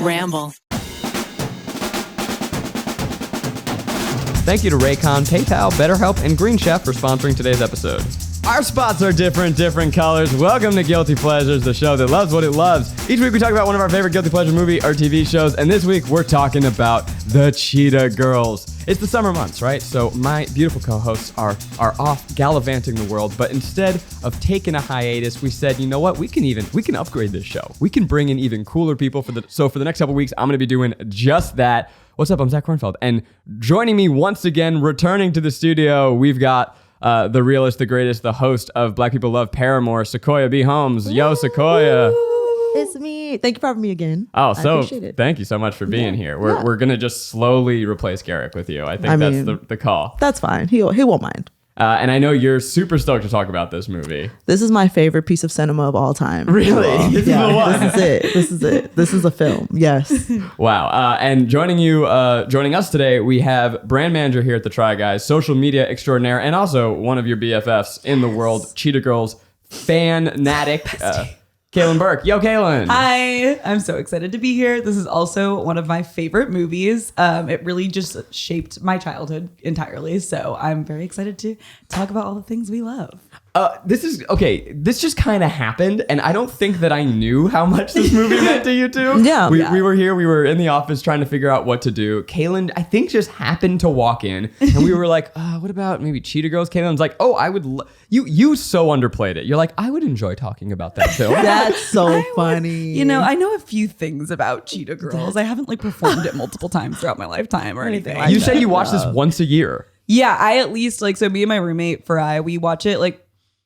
Ramble. Thank you to Raycon, PayPal, BetterHelp, and Green Chef for sponsoring today's episode. Our spots are different colors. Welcome to Guilty Pleasures, the show that loves what it loves. Each week we talk about one of our favorite Guilty Pleasure movie or TV shows, and this week we're talking about the Cheetah Girls. It's the summer months, right? So my beautiful co-hosts are off gallivanting the world, but instead of taking a hiatus, we said, you know what? We can upgrade this show. We can bring in even cooler people for the next couple weeks. I'm going to be doing just that. What's up? I'm Zach Kornfeld, and joining me once again, returning to the studio, we've got the realest, the greatest, the host of Black People Love Paramore, Sequoia B. Holmes. Yo, Sequoia. It's me. Thank you for having me again. Oh, so thank you so much for being here. We're going to just slowly replace Garrick with you. I think that's the call. That's fine. He won't mind. And I know you're super stoked to talk about this movie. This is my favorite piece of cinema of all time. Really? This is the one. This is it. This is a film. Yes. Wow. And joining us today, we have brand manager here at the Try Guys, social media extraordinaire, and also one of your BFFs in the world, Cheetah Girls fanatic, Kaylin Burke. Yo, Kaylin. Hi. I'm so excited to be here. This is also one of my favorite movies. It really just shaped my childhood entirely. So I'm very excited to talk about all the things we love. This just kind of happened, and I don't think that I knew how much this movie meant to you two. Yeah. We were here, we were in the office trying to figure out what to do. Kaylin, I think, just happened to walk in, and we were like, what about maybe Cheetah Girls? Kaylin's like, oh, I would, you so underplayed it. You're like, I would enjoy talking about that film. That's so funny. I know a few things about Cheetah Girls. I haven't performed it multiple times throughout my lifetime or anything. You said you watch this once a year. Yeah, I at least so me and my roommate we watch it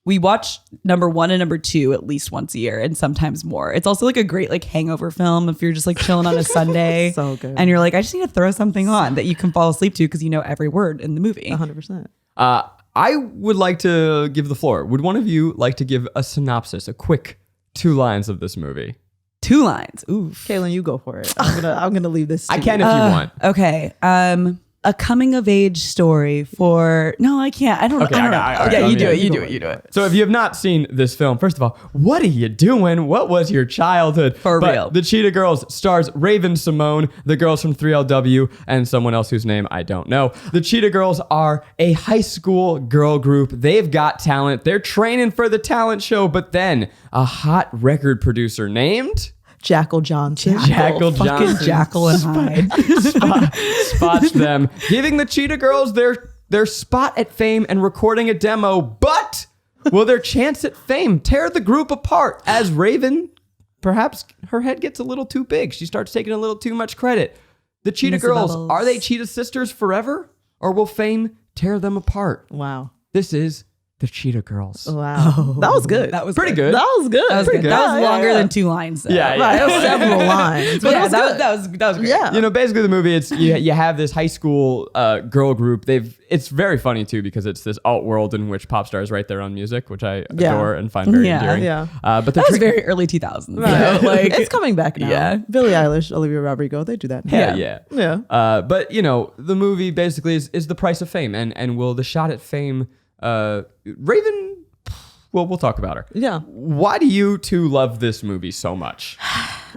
we watch number 1 and number 2 at least once a year and sometimes more. It's also a great hangover film if you're just chilling on a Sunday. So good. And you're I just need to throw something on that you can fall asleep to because you know every word in the movie. 100%. I would like to give the floor. Would one of you like to give a synopsis, a quick 2 lines of this movie? 2 lines. Ooh. Kaylin, you go for it. I'm gonna leave this to I can if you want. Okay. A coming of age story for I can't. I don't know. Yeah, you do it. So if you have not seen this film, first of all, what are you doing? What was your childhood? For real. The Cheetah Girls stars Raven Simone, the girls from 3LW, and someone else whose name I don't know. The Cheetah Girls are a high school girl group. They've got talent. They're training for the talent show, but then a hot record producer named Jackal Johnson. Jackal Johnson. Jackal and Hyde. Spots them, giving the Cheetah Girls their spot at fame and recording a demo, but will their chance at fame tear the group apart as Raven, perhaps her head gets a little too big. She starts taking a little too much credit. The Cheetah Girls, are they Cheetah sisters forever? Or will fame tear them apart? Wow. This is the Cheetah Girls. Wow. That was good. That was pretty good. That was good. That was pretty good. That was longer than 2 lines. Though. Yeah. Right. It was several lines. But yeah, that was great. Yeah. Basically the movie, it's you have this high school girl group. It's very funny too because it's this alt world in which pop stars write their own music, which I adore and find very endearing. Yeah. But that was very early 2000s. Right. It's coming back now. Yeah. Billie Eilish, Olivia Rodrigo, they do that now. Yeah. But the movie basically is the price of fame, and will the shot at fame, Raven. Well, we'll talk about her. Yeah. Why do you two love this movie so much?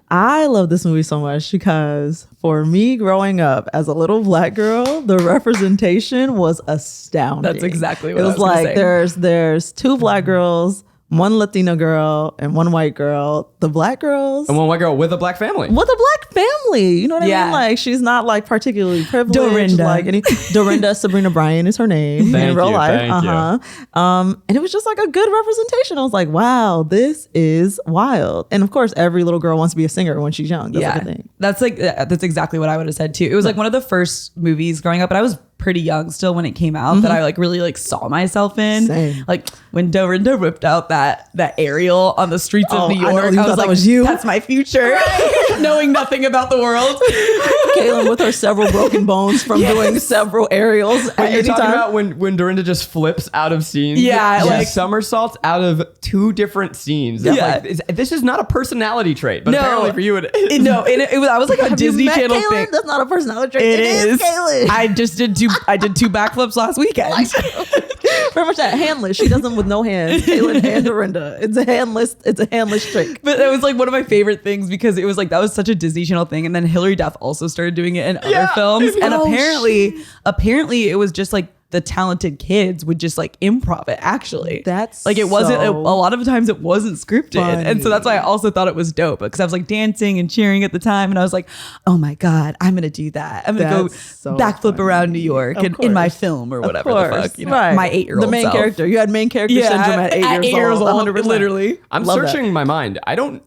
I love this movie so much because for me growing up as a little Black girl, the representation was astounding. That's exactly what it was gonna say. There's 2 Black girls, 1 Latina girl, and 1 white girl. The Black girls. And 1 white girl with a Black family. With a Black family. You know what I mean? She's not particularly privileged. Dorinda Sabrina Bryan is her name in real life. And it was just a good representation. I was like, wow, this is wild. And of course, every little girl wants to be a singer when she's young. That's a thing. That's exactly what I would have said too. It was one of the first movies growing up, and I was pretty young still when it came out that I really saw myself in. Same. When Dorinda whipped out that aerial on the streets of New York, I was that was you. That's my future. Knowing nothing about the world. Kaylin with her several broken bones from doing several aerials. But you're talking about when Dorinda just flips out of scenes. Yeah. Somersaults out of 2 different scenes. Yeah. This is not a personality trait, but apparently for you it is. I was a Disney Channel Kaylin? thing. That's not a personality trait. It is. Kaylin. I did 2 backflips last weekend. Very much that handless. She does them with no hands. Kaylin and Dorinda. It's a handless trick. But it was like one of my favorite things because it was like that was such a Disney Channel thing, and then Hilary Duff also started doing it in other films, and apparently it was just like the talented kids would just like improv it. Actually, that's like it wasn't a lot of times it wasn't scripted, and so that's why I also thought it was dope because I was like dancing and cheering at the time, and I was like, oh my god, I'm gonna do that. I'm gonna go backflip around New York in my film or whatever the fuck. You know, my 8-year-old the main self. character. You had main character syndrome at 8 years old. 100%. Literally. I'm searching my mind.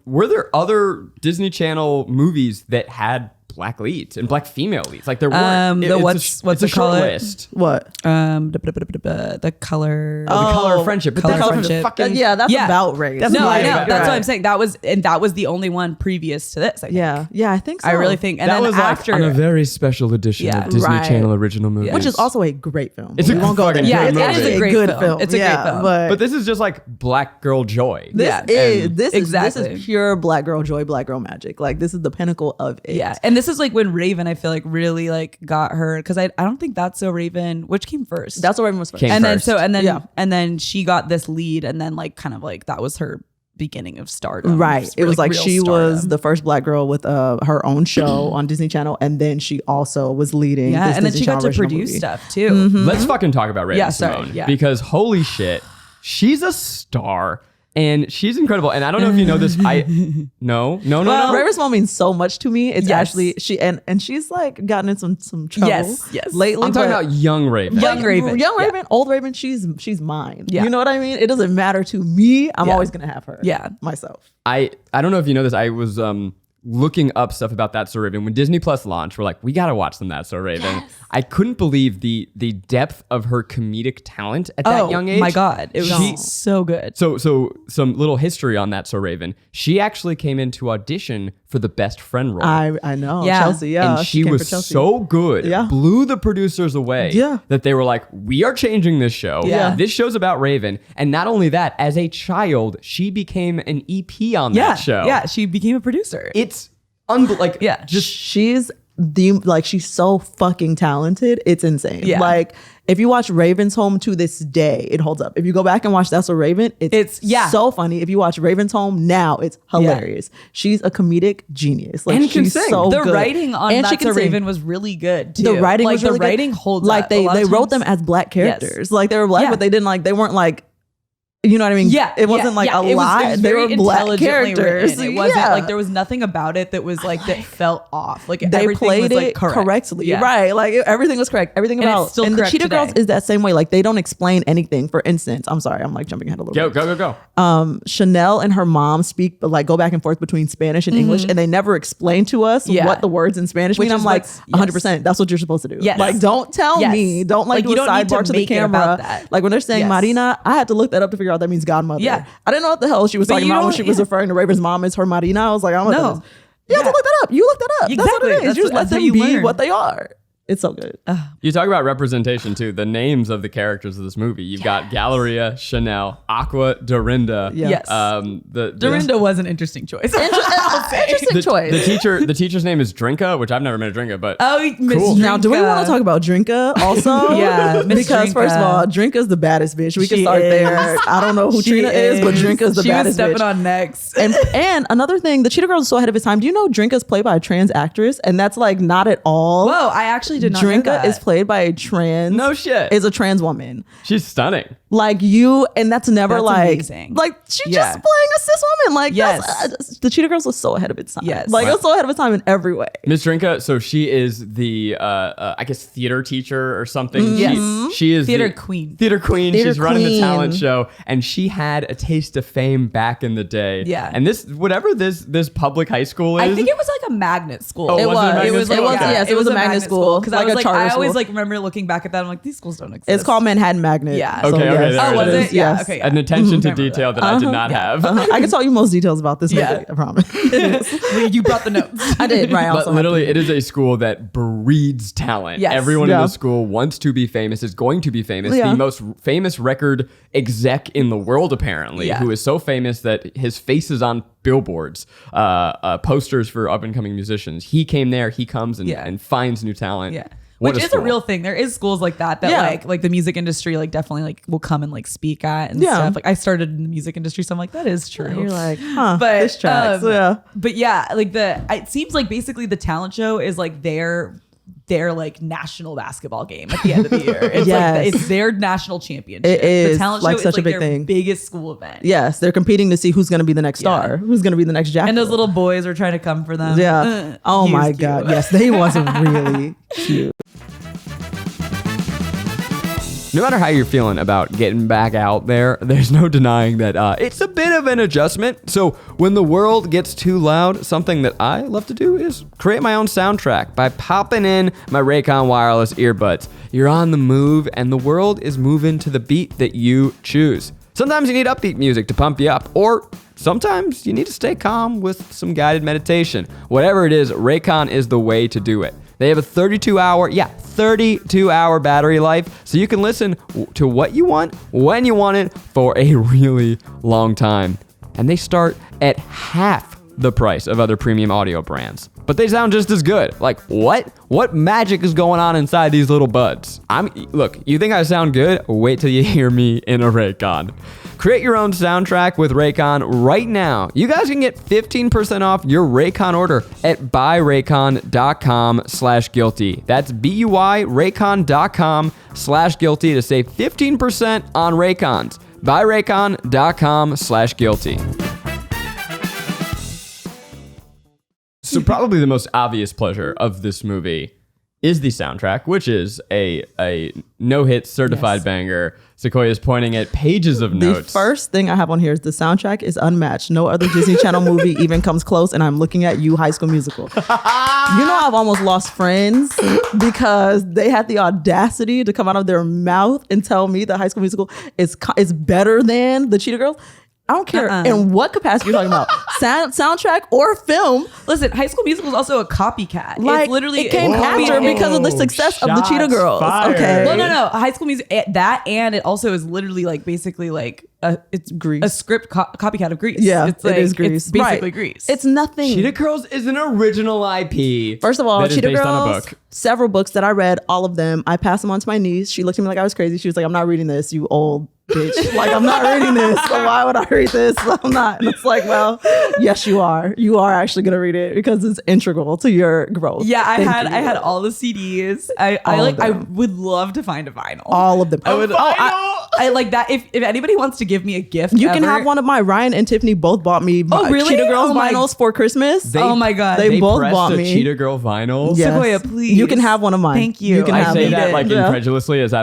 Were there other Disney Channel movies that had black leads and black female leads? Like there weren't. What's it called? List. What? The color. The Color of Friendship. But Color that's Friendship. fucking That's about race. I know. That's what I'm saying. That was the only one previous to this. I think. Yeah, I think so. I really think. And that then was after on a very special edition of Disney Channel original movies, which is also a great film. It's a fucking it movie. is a great film. It's a great film. But this is just like black girl joy. This is pure black girl joy, black girl magic. Like this is the pinnacle of it. Yeah, and this is like when Raven, I feel like, really like got her because I don't think That's So Raven, which came first. That's What Raven was first. And then she got this lead, and then like kind of like that was her beginning of stardom. Right. It was like she stardom. was the first black girl with her own show on Disney Channel, and then she also was leading. Yeah, and then she got to produce stuff too. Let's fucking talk about Raven Simone because holy shit, she's a star. And she's incredible. And I don't know if you know this. No. Raven Simone means so much to me. It's actually she and she's like gotten in some trouble. Yes. Lately. I'm talking about young Raven. Young Raven, old Raven, she's mine. Yeah. You know what I mean? It doesn't matter to me. I'm always gonna have her. Yeah. Myself. I don't know if you know this. I was looking up stuff about That's So Raven. When Disney Plus launched, we're like, we gotta watch some That's So Raven. Yes. I couldn't believe the depth of her comedic talent at that young age. Oh my God. It was so good. So some little history on That's So Raven. She actually came in to audition for the best friend role. I know. Yeah. Chelsea, yeah. And she was so good. Yeah. Blew the producers away. Yeah. That they were like, we are changing this show. Yeah. This show's about Raven. And not only that, as a child, she became an EP on that show. Yeah, she became a producer. It's she's so fucking talented. It's insane. Yeah. Like if you watch Raven's Home to this day, it holds up. If you go back and watch That's So Raven, it's so funny. If you watch Raven's Home now, it's hilarious. She's a comedic genius. Like, and she's so the good. Writing on That's So Raven was really good too. The writing like was really the writing good. holds like up. They wrote them as black characters. Like they were black, but they weren't like, you know what I mean? Yeah. It wasn't like a lie. They were black characters. It wasn't like there was nothing about it that was like that felt off. Like they everything played was, like, it correct. correctly. Yeah. Right. Like everything was correct. Everything about it's still and the Cheetah today. Girls is that same way. Like they don't explain anything. For instance, I'm sorry, I'm like jumping ahead a little bit. Go. Chanel and her mom speak, but like go back and forth between Spanish and English, and they never explain to us what the words in Spanish mean. I'm like, 100%. That's what you're supposed to do. Yes. Like don't tell me. Don't like do a sidebar to the camera. Like when they're saying Marina, I had to look that up to figure out that means godmother. Yeah. I didn't know what the hell she was talking about when she was referring to Raven's mom as her Marina. I was like, I'm gonna you have to look that up. You look that up. Exactly. That's what it is. You just let them be what they are. It's so good. You talk about representation too. The names of the characters of this movie. You've got Galleria, Chanel, Aqua, Dorinda. Yes. Dorinda was an interesting choice. Interesting choice. The teacher's name is Drinka, which I've never met a Drinka, but cool. Now, do we want to talk about Drinka also? Yeah, because Drinka. First of all, Drinka's the baddest bitch. We can start there. I don't know who Trina is, but Drinka's the baddest bitch. She was stepping on necks. And another thing, the Cheetah Girls are so ahead of its time. Do you know Drinka's played by a trans actress? And that's like not at all. Whoa, I actually did not know Drinka that. is played by a trans. No shit. Is a trans woman. She's stunning. Like you, and that's never amazing. Like she's just playing a cis woman. Like the Cheetah Girls was so ahead of its time. Yes. Like it was so ahead of its time in every way. Miss Drinka, so she is the I guess theater teacher or something. Yes. She is theater queen. Theater queen. She's running the talent show, and she had a taste of fame back in the day. Yeah. And this public high school is. I think it was like a magnet school. Oh, it was a magnet school. Because like I always like remember looking back at that. I'm like, these schools don't exist. It's called Manhattan Magnet. Yeah. Okay. Yes. There it is. Yeah. Okay. An attention to detail that I did not have. I can tell you most details about this movie. I promise. You brought the notes. I did. Right. But literally, it is a school that breeds talent. Yes. Everyone in the school wants to be famous, is going to be famous. The most famous record exec in the world, apparently, who is so famous that his face is on billboards, posters for up and coming musicians. He came there. He comes and finds new talent. Yeah. Which is a real thing. There is schools like that like the music industry like definitely like will come and like speak at and stuff. Like I started in the music industry, so I'm like, that is true. And you're like, huh, but this tracks. But yeah, like it seems like basically the talent show is like their like national basketball game at the end of the year. It's like it's their national championship. It is the talent like show such is like a big their thing. Biggest school event. Yes, they're competing to see who's going to be the next star, who's going to be the next Jackal. And those little boys are trying to come for them. Yeah. Oh my God. Yes, they wasn't really cute. No matter how you're feeling about getting back out there, there's no denying that it's a bit of an adjustment. So when the world gets too loud, something that I love to do is create my own soundtrack by popping in my Raycon wireless earbuds. You're on the move and the world is moving to the beat that you choose. Sometimes you need upbeat music to pump you up, or sometimes you need to stay calm with some guided meditation. Whatever it is, Raycon is the way to do it. They have a 32-hour battery life, so you can listen to what you want, when you want it, for a really long time. And they start at half the price of other premium audio brands. But they sound just as good. Like, what? What magic is going on inside these little buds? Look, you think I sound good? Wait till you hear me in a Raycon. Create your own soundtrack with Raycon right now. You guys can get 15% off your Raycon order at buyraycon.com/guilty. That's BUY Raycon.com/guilty to save 15% on Raycons. Buyraycon.com/guilty. So probably the most obvious pleasure of this movie is the soundtrack, which is a no-hit certified banger. Sequoia's pointing at pages of notes. The first thing I have on here is the soundtrack is unmatched. No other Disney Channel movie even comes close, and I'm looking at you, High School Musical. You know, I've almost lost friends because they had the audacity to come out of their mouth and tell me that High School Musical is better than the Cheetah Girls. I don't care in what capacity you're talking about, soundtrack or film. Listen, High School Musical is also a copycat. Like, it's literally it came after because of the success of the Cheetah Girls. Fired. Okay, well, no, High School Music that, and it also is literally like basically like it's Grease. A script copycat of Grease. Yeah, it's like, it is Grease. It's basically Grease. It's nothing. Cheetah Girls is an original IP. First of all, that is Cheetah based on a Girls, book. several books that I read, all of them. I passed them on to my niece. She looked at me like I was crazy. She was like, "I'm not reading this, you old bitch. Like, I'm not reading this. So why would I read this? I'm not." And it's like, well, yes, you are. You are actually gonna read it because it's integral to your growth. Yeah, I had all the CDs. I would love to find a vinyl. All of them. I would. I like that. If anybody wants to give me a gift, you can have one of my. Ryan and Tiffany both bought me Cheetah Girls vinyls for Christmas. Oh my God. They both bought me Cheetah Girl vinyls. Yes. Sequoia, please. You can have one of mine. Thank you. can I have say it. that like incredulously as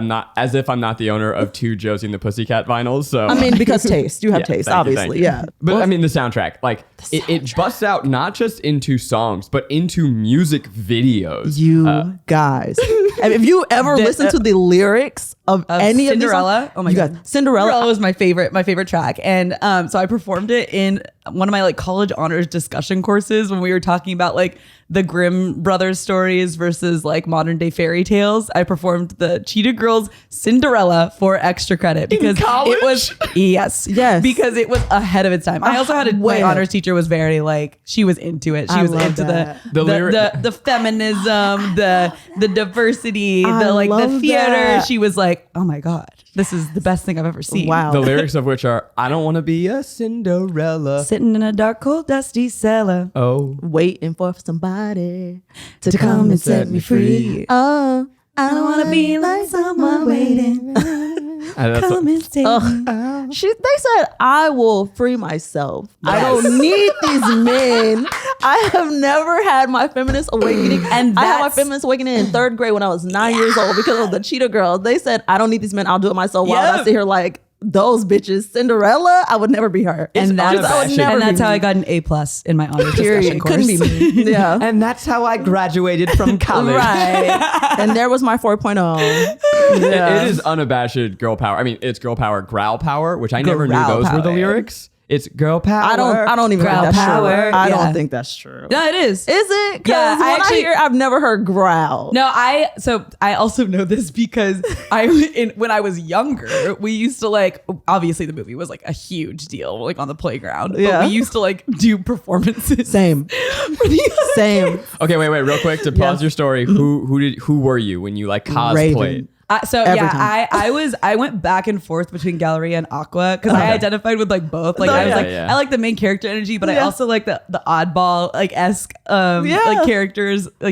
if I'm not the owner of 2 Josie and the Pussycat vinyls. So I mean, because taste. You have taste, obviously. Yeah. But I mean, the soundtrack, like it busts out not just into songs, but into music videos. You guys. And if you ever listen to the lyrics of any Cinderella, of these songs, oh my God, Cinderella was my favorite track, and so I performed it in one of my like college honors discussion courses when we were talking about like the Grimm brothers stories versus like modern day fairy tales. I performed the Cheetah Girls Cinderella for extra credit because it was yes because it was ahead of its time. I also had my honors teacher was very like, she was into it. She was into the feminism, the diversity, the theater. That. She was like, oh my God, this is the best thing I've ever seen. Wow. The lyrics of which are, I don't want to be a Cinderella. Sitting in a dark, cold, dusty cellar. Oh. Waiting for somebody to come and set me free. Oh, I don't want to be like someone waiting. Come and save me. They said, I will free myself. Yes. I don't need these men. I have never had my feminist awakening. And I had my feminist awakening in 3rd grade when I was 9 years old because of the Cheetah Girls. They said, I don't need these men. I'll do it myself. While I sit here like, those bitches, Cinderella, I would never be her. And that's how I got an A+ in my honors discussion course. Couldn't be me. Yeah. And that's how I graduated from college. Right. And there was my 4.0. Yeah. It is unabashed girl power. I mean, it's girl power, growl power, which I never knew those were the lyrics. It's girl power. I don't even Growl think that's power. true. I Yeah. don't think that's true. No, it is. Is it? Yeah, I've never heard growl. No, I also know this because when I was younger, we used to like, obviously the movie was like a huge deal, like on the playground. Yeah. But we used to like do performances. Same. Same. Okay, wait, real quick to pause your story. Who were you when you like cosplayed? Raven. I went back and forth between Galleria and Aqua because I identified with like both. Like I was I like the main character energy, but I also like the oddball like esque like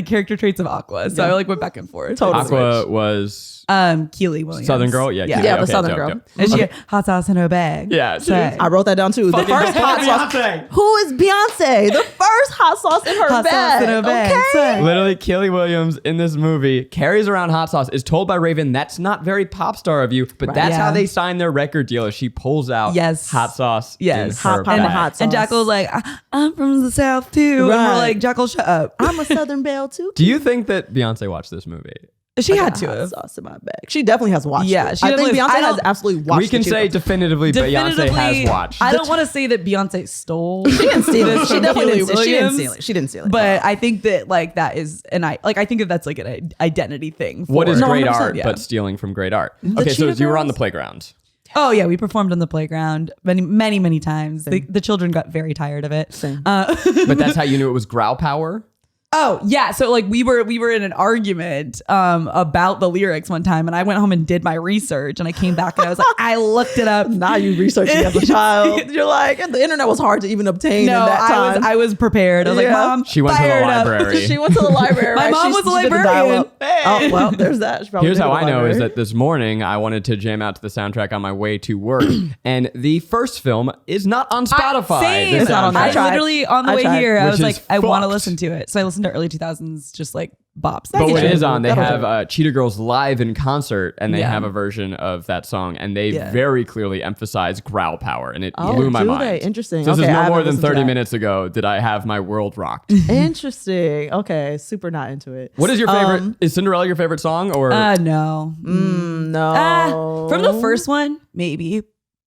character traits of Aqua. So I like went back and forth. Totally. Aqua was Keely Williams, Southern girl. Yeah, the okay, Southern dope, girl. dope. and she had hot sauce in her bag. Yeah, I wrote that down too. The first hot sauce. Beyonce. Who is Beyonce? The first hot sauce in her bag. Okay. Literally, Keely Williams in this movie carries around hot sauce, is told by Raven, that's not very pop star of you, but that's how they sign their record deal. Is she pulls out hot sauce in her bag. Hot sauce. And Jackal's like, I'm from the South too. And we're like, Jackal, shut up. I'm a Southern belle too. Do you think that Beyonce watched this movie? She had to hot have. sauce in my bag. She definitely has watched it. She I think definitely- Beyonce has absolutely watched it. We can say definitively Beyonce has watched. I don't want to say that Beyonce stole. She didn't steal it. She definitely didn't steal it. She didn't Williams. steal it. She didn't steal it. But I think that like that is, and I think that that's like an identity thing. What is great 100%, art, yeah. but stealing from great art? Okay, so Cheetah you were on the Girls? playground. Oh yeah, we performed on the playground many times. The children got very tired of it. Same. But that's how you knew it was growl power? Oh yeah, so like we were in an argument about the lyrics one time, and I went home and did my research, and I came back and I was like, I looked it up. Now you researching as a child. You're like, the internet was hard to even obtain in that time. I was prepared. I was like, Mom, She went to the fired up. library. She went to the library. My right? mom She was a did the librarian. dial-up. Oh, well, there's that. She probably Here's did how the I know is library. that this morning I wanted to jam out to the soundtrack on my way to work, and the first film is not on Spotify. Same. the It's not on soundtrack. there. I literally on the I way tried. here, I Which was like, is I want to fucked. listen to it. So I listened to early 2000s, just like bops. But when it is on, they That'll have do. Cheetah Girls live in concert, and they Yeah. have a version of that song, and they Yeah. very clearly emphasize growl power, and it Oh, blew my do mind. they? Interesting. So this Okay, is I no haven't more than listened to 30 that. minutes ago did I have my world rocked. Interesting. Okay, super not into it. What is your favorite? Is Cinderella your favorite song, or No. No. From the first one, maybe.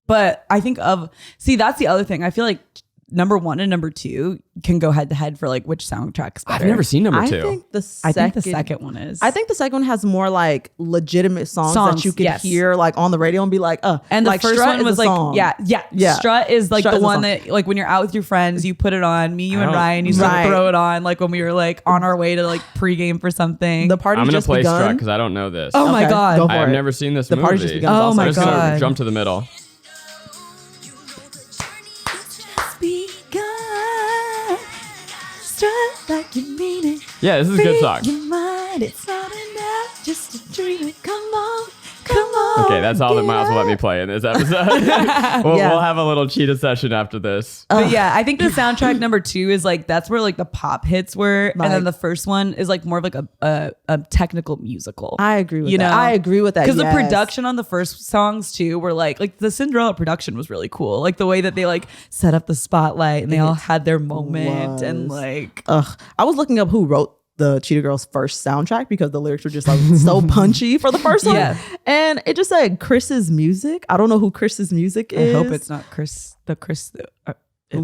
But I think that's the other thing. I feel like number 1 and number 2 can go head to head for like which soundtrack's better. I've never seen number I 2. think the second one is. I think the second one has more like legitimate songs that you can yes. hear like on the radio and be like, and the like, first Strut one is was a like, song. yeah. Strut is like Strut the is a one song. that like when you're out with your friends, you put it on. Me, you, and don't- Ryan used to Right. throw it on like when we were like on our way to like pregame for something. The party I'm gonna just play begun. Strut because I don't know this. Oh my Okay, God. go for I have it. never seen this The movie. party just begun. Oh Also. my I'm just gonna God. jump to the middle. Like you mean it. Yeah, this is a good song. Mind, it's not enough just to dream it. Come on. Okay, that's all that Miles will let me play in this episode. We'll have a little cheetah session after this. But yeah, I think the soundtrack number 2 is like that's where like the pop hits were, Like- and then the first one is like more of like a technical musical. I agree with You that. know? I agree with that Because yes. the production on the first songs too were like the Cinderella production was really cool. Like the way that they like set up the spotlight and they all had their moment and was. like I was looking up who wrote the Cheetah Girls first soundtrack because the lyrics were just like so punchy for the first one. Yeah. And it just said Chris's music. I don't know who Chris's music is. I hope it's not Chris. It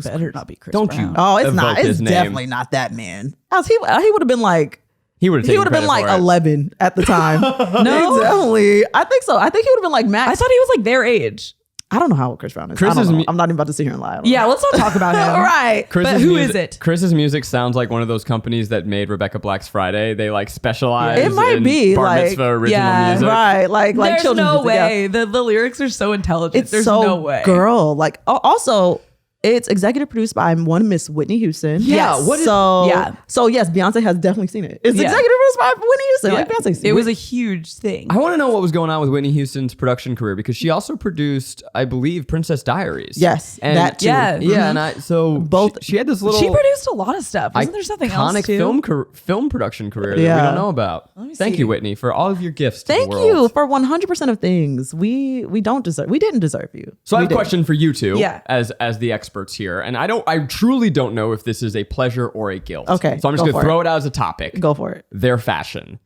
better not be Chris. Don't Brown. you- Oh, it's Evoke not. It's his name. definitely not that man. Else he would have been like He would have been like 11 at the time. No? Definitely. I think so. I think he would have been like Max. I thought he was like their age. I don't know how old Chris Brown is. Chris I don't is know. mu- I'm not even about to sit here and lie. I don't know. Yeah, let's not talk about him. Right. But who is it? Chris's music sounds like one of those companies that made Rebecca Black's Friday. They like specialize It might in be, bar like- mitzvah original Yeah, music. Right. Like There's children's no music, yeah. way. The lyrics are so intelligent. It's There's so no way. girl. Like also, it's executive produced by one Miss Whitney Houston. Yeah, what is- yeah. So yes, Beyonce has definitely seen it. It's Yeah. executive produced by Whitney Houston. Like Beyonce's seen It was a huge thing. I want to know what was going on with Whitney Houston's production career because she also produced, I believe, Princess Diaries. Yes, and that too. Yeah, Mhm. and so Both- She had this little. She produced a lot of stuff. Wasn't there something else iconic too? film production career that we Yeah. don't know about. Thank see. you, Whitney, for all of your gifts. To Thank the world. you for 100% of things. We didn't deserve you. So I have a We didn't. question for you two, Yeah. as the experts here, and I truly don't know if this is a pleasure or a guilt. Okay, so I'm just go gonna for throw it out as a topic. Go for it. Their fashion.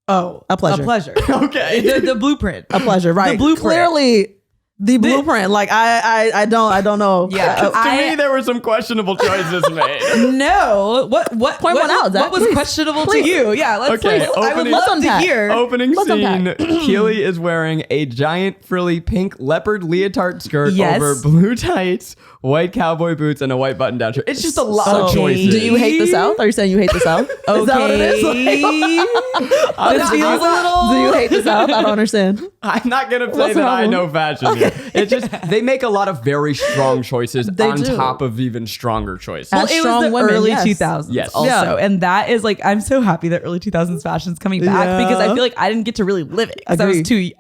Oh, A pleasure. A pleasure. Okay. the blueprint. A pleasure. Right. The blueprint. Clearly, The blueprint, like I don't know. Yeah, to me there were some questionable choices made. No, what point one out? What was questionable to you? Yeah, let's. I would love to hear. Opening scene: Keely is wearing a giant frilly pink leopard leotard skirt over blue tights, white cowboy boots, and a white button-down shirt. It's just a lot of choices. Do you hate the South? Are you saying you hate the South? Okay. Is that what it is? This feels a little. Do you hate the South? I don't understand. I'm not gonna say that I know fashion here. It's just they make a lot of very strong choices on top of even stronger choices. Well, it was the early 2000s also. And that is like, I'm so happy that early 2000s fashion's coming back because I feel like I didn't get to really live it because I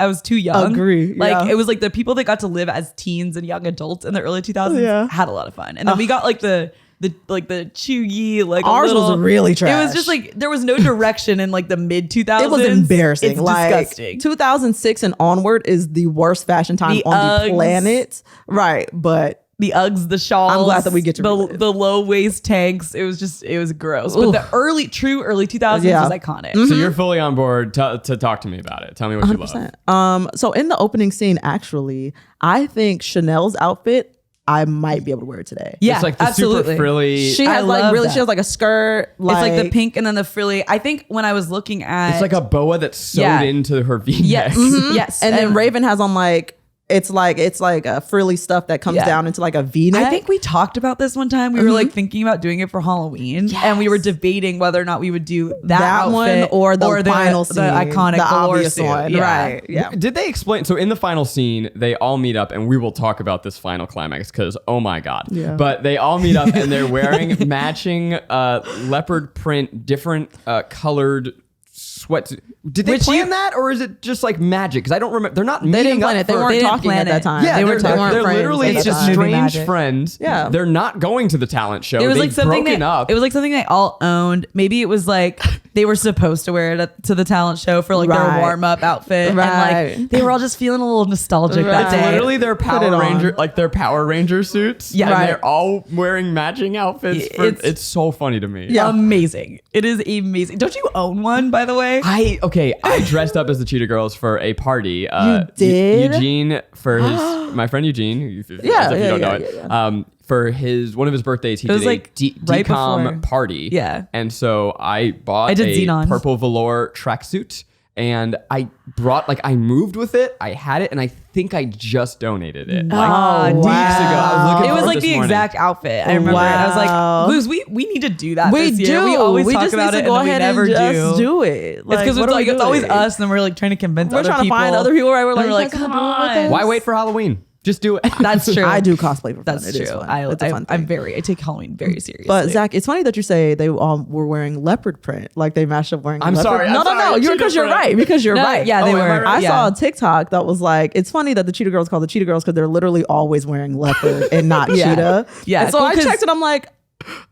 was too young. Like it was like the people that got to live as teens and young adults in the early 2000s had a lot of fun. And then we got like the chuggy, like ours was really trash. It was just like there was no direction in like the mid 2000s. It was embarrassing. It's like disgusting. 2006 and onward is the worst fashion time on the planet. Right, but the Uggs, the shawls. I'm glad that we get to the low waist tanks. It was gross. But the early 2000s was iconic. So you're fully on board to talk to me about it. Tell me what 100%. You love. So in the opening scene, actually, I think Chanel's outfit, I might be able to wear it today. Yeah, it's like the super frilly. She has she has like a skirt. It's like the pink and then the frilly. I think when I was looking at, it's like a boa that's sewed into her V-neck. Yes, yes. And then Raven has on like. It's like a frilly stuff that comes down into like a V-neck. I think we talked about this one time. We were like thinking about doing it for Halloween, and we were debating whether or not we would do that outfit one or the final scene, the iconic, the obvious one, right? Yeah. Did they explain? So in the final scene, they all meet up, and we will talk about this final climax because oh my god! Yeah. But they all meet up, and they're wearing matching leopard print, different colored sweatsuit. Did they plan that, or is it just like magic? Because I don't remember. They're not. They didn't plan it. They weren't talking at that time. Yeah, they weren't literally just strange friends. Yeah, they're not going to the talent show. It was They've like something broken up. It was like something they all owned. Maybe it was like they were supposed to wear it to the talent show for like their warm up outfit, and like they were all just feeling a little nostalgic that day. Literally their Power Ranger suits. Yeah, and they're all wearing matching outfits. It's so funny to me. Yeah, amazing. It is amazing. Don't you own one, by the way? I dressed up as the Cheetah Girls for a party. You did? Eugene for his my friend Eugene. If you don't know it. For one of his birthdays, he did like a DCOM party. Yeah, and so I bought a purple velour tracksuit. And I moved with it. I had it, and I think I just donated it. Weeks ago. I was looking it was like the exact outfit. I remember it. I was like, Luz, we need to do that this year. We always talk about it, and then we never do it. It's because it's always us, and then we're like trying to convince other people. We're trying to find other people, right? We're like, come on. Why wait for Halloween? Just do it. That's true. I do cosplay for fun. That's true. I take Halloween very seriously. But Zach, it's funny that you say they all were wearing leopard print. Like they matched up wearing. I'm leopard. sorry. No. Because you're right. Yeah, they were. I saw a TikTok that was like, it's funny that the Cheetah Girls called the Cheetah Girls because they're literally always wearing leopard and not cheetah. Yeah. And so I checked it. I'm like,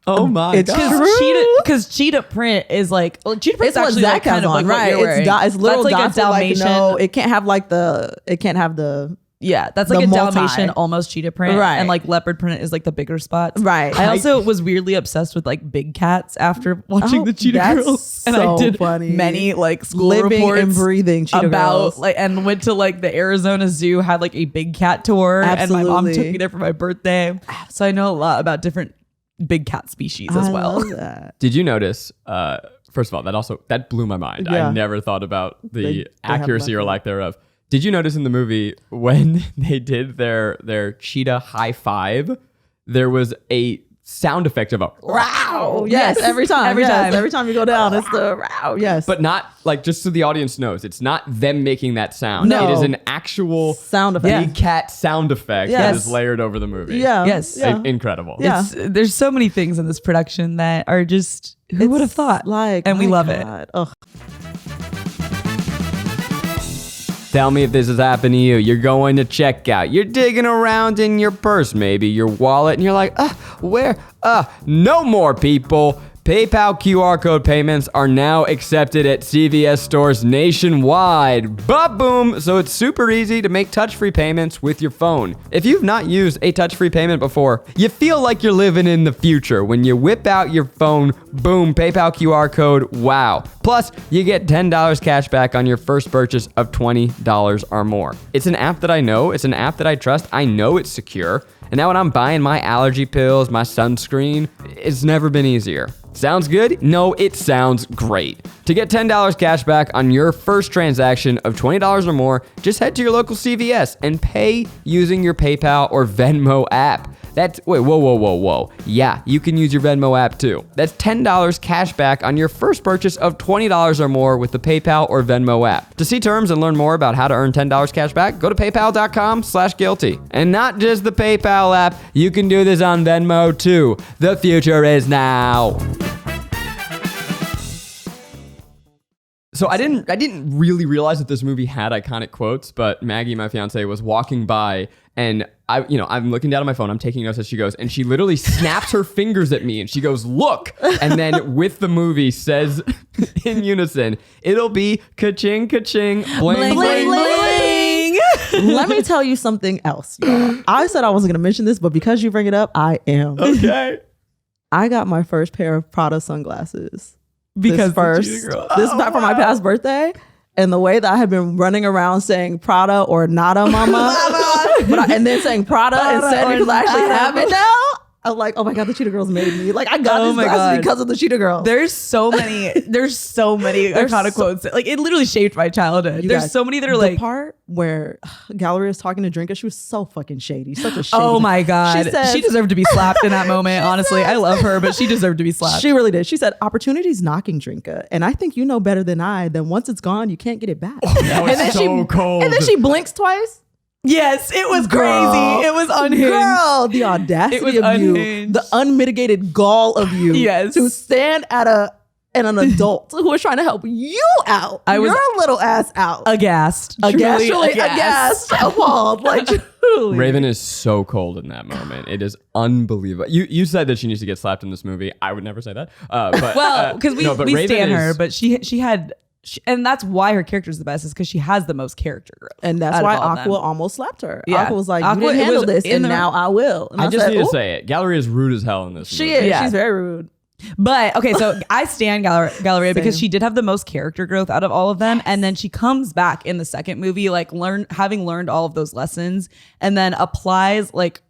oh my god! Because cheetah print is like cheetah print is actually Zach kind of like right. It's little like dots. A Dalmatian. It can't have like the. Yeah, that's like a Dalmatian almost cheetah print. Right. And like leopard print is like the bigger spots. Right. I also was weirdly obsessed with like big cats after watching the Cheetah Girls. And I did many like school living reports and breathing Cheetah Girls. Like and went to like the Arizona Zoo, had like a big cat tour. Absolutely. And my mom took me there for my birthday. So I know a lot about different big cat species as well. Love that. Did you notice first of all, that blew my mind. I never thought about the accuracy or lack thereof. Did you notice in the movie when they did their cheetah high five, there was a sound effect of a row? Yes, every time you go down, it's the row. Yes, but not like, just so the audience knows, it's not them making that sound. No. It is an actual sound effect, big cat sound effect that is layered over the movie. Incredible. Yeah. There's so many things in this production that are just who would have thought? And we love it. Ugh. Tell me if this has happened to you. You're going to checkout. You're digging around in your purse, maybe your wallet, and you're like, where? No more, people. PayPal QR code payments are now accepted at CVS stores nationwide. Ba-boom! So it's super easy to make touch-free payments with your phone. If you've not used a touch-free payment before, you feel like you're living in the future. When you whip out your phone, boom, PayPal QR code, wow. Plus, you get $10 cash back on your first purchase of $20 or more. It's an app that I know. It's an app that I trust. I know it's secure. And now when I'm buying my allergy pills, my sunscreen, it's never been easier. Sounds good? No, it sounds great. To get $10 cash back on your first transaction of $20 or more, just head to your local CVS and pay using your PayPal or Venmo app. Whoa. Yeah, you can use your Venmo app too. That's $10 cash back on your first purchase of $20 or more with the PayPal or Venmo app. To see terms and learn more about how to earn $10 cash back, go to paypal.com/guilty. And not just the PayPal app, you can do this on Venmo too. The future is now. So I didn't really realize that this movie had iconic quotes, but Maggie, my fiance, was walking by and I'm looking down at my phone, I'm taking notes as she goes, and she literally snaps her fingers at me and she goes, "Look," and then with the movie says in unison, "It'll be ka-ching, ka-ching, bling, bling, bling." Let me tell you something else, y'all. I said I wasn't going to mention this, but because you bring it up, I am. Okay. I got my first pair of Prada sunglasses. Because this is for my past birthday. And the way that I had been running around saying Prada or Nada Mama, and then saying Prada instead because I actually have it now. I'm like, oh my God, the Cheetah Girls made me. Like, I got these glasses because of the Cheetah Girls. There's so many iconic quotes. Like, it literally shaped my childhood. There's so many that are like. The part where Gallery is talking to Drinker, she was so fucking shady. Such a shady. Oh my God. She deserved to be slapped in that moment. Honestly, I love her, but she deserved to be slapped. She really did. She said, "Opportunity's knocking, Drinker. And I think you know better than I. Then once it's gone, you can't get it back." That was so cold. And then she blinks twice. Yes, it was crazy. It was unhinged. Girl, the audacity of unhinged. You, the unmitigated gall of you to stand at an adult who is trying to help you out. Your little ass out. Aghast. Truly aghast. Appalled. Like, truly. Raven is so cold in that moment. It is unbelievable. You said that she needs to get slapped in this movie. I would never say that. Because we stand her, but she had... and that's why her character is the best, is because she has the most character growth. And that's why Aqua almost slapped her. Yeah. Aqua was like, "You didn't handle this, and now I will." And I just need to say it. Galleria is rude as hell in this movie. She is. Yeah. She's very rude. But, okay, so I stand Galleria because she did have the most character growth out of all of them. Yes. And then she comes back in the second movie, like having learned all of those lessons, and then applies like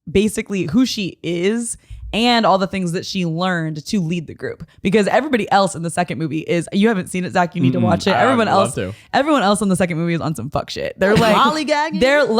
basically who she is and all the things that she learned to lead the group. Because everybody else in the second movie is, you haven't seen it, Zach, you need to watch it. Everyone else in the second movie is on some fuck shit. They're like, lollygagging.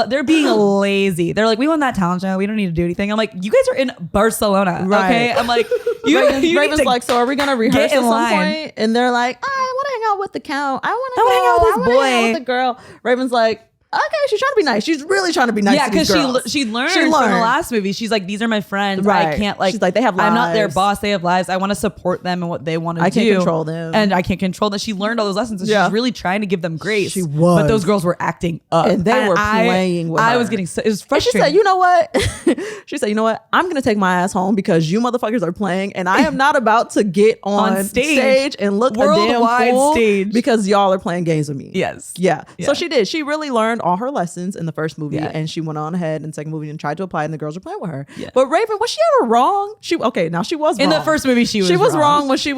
They're being lazy. They're like, "We won that talent show. We don't need to do anything." I'm like, you guys are in Barcelona. Right. Okay. I'm like, Raven's like, "So are we going to rehearse at some point?" And they're like, "I want to hang out with the count. I want to hang out with this boy. Hang out with the girl." Raven's like, "Okay, she's trying to be nice. She's really trying to be nice." Yeah, because she learned from the last movie. She's like, "These are my friends. Right. I can't like." She's like, "They have lives. I'm not their boss. They have lives. I want to support them and what they want to do. I can't control them, and I can't control them." She learned all those lessons, and she's really trying to give them grace. She was, but those girls were acting up, and they were playing with her. I was getting. It was frustrating. And she said, "You know what?" She said, "You know what? I'm gonna take my ass home because you motherfuckers are playing, and I am not about to get on stage and look worldwide a damn fool stage because y'all are playing games with me." Yes. Yeah. So she did. She really learned all her lessons in the first movie, and she went on ahead in the second movie and tried to apply, and the girls were playing with her. Yeah. But Raven, was she ever wrong? She was wrong. In the first movie, she was wrong when she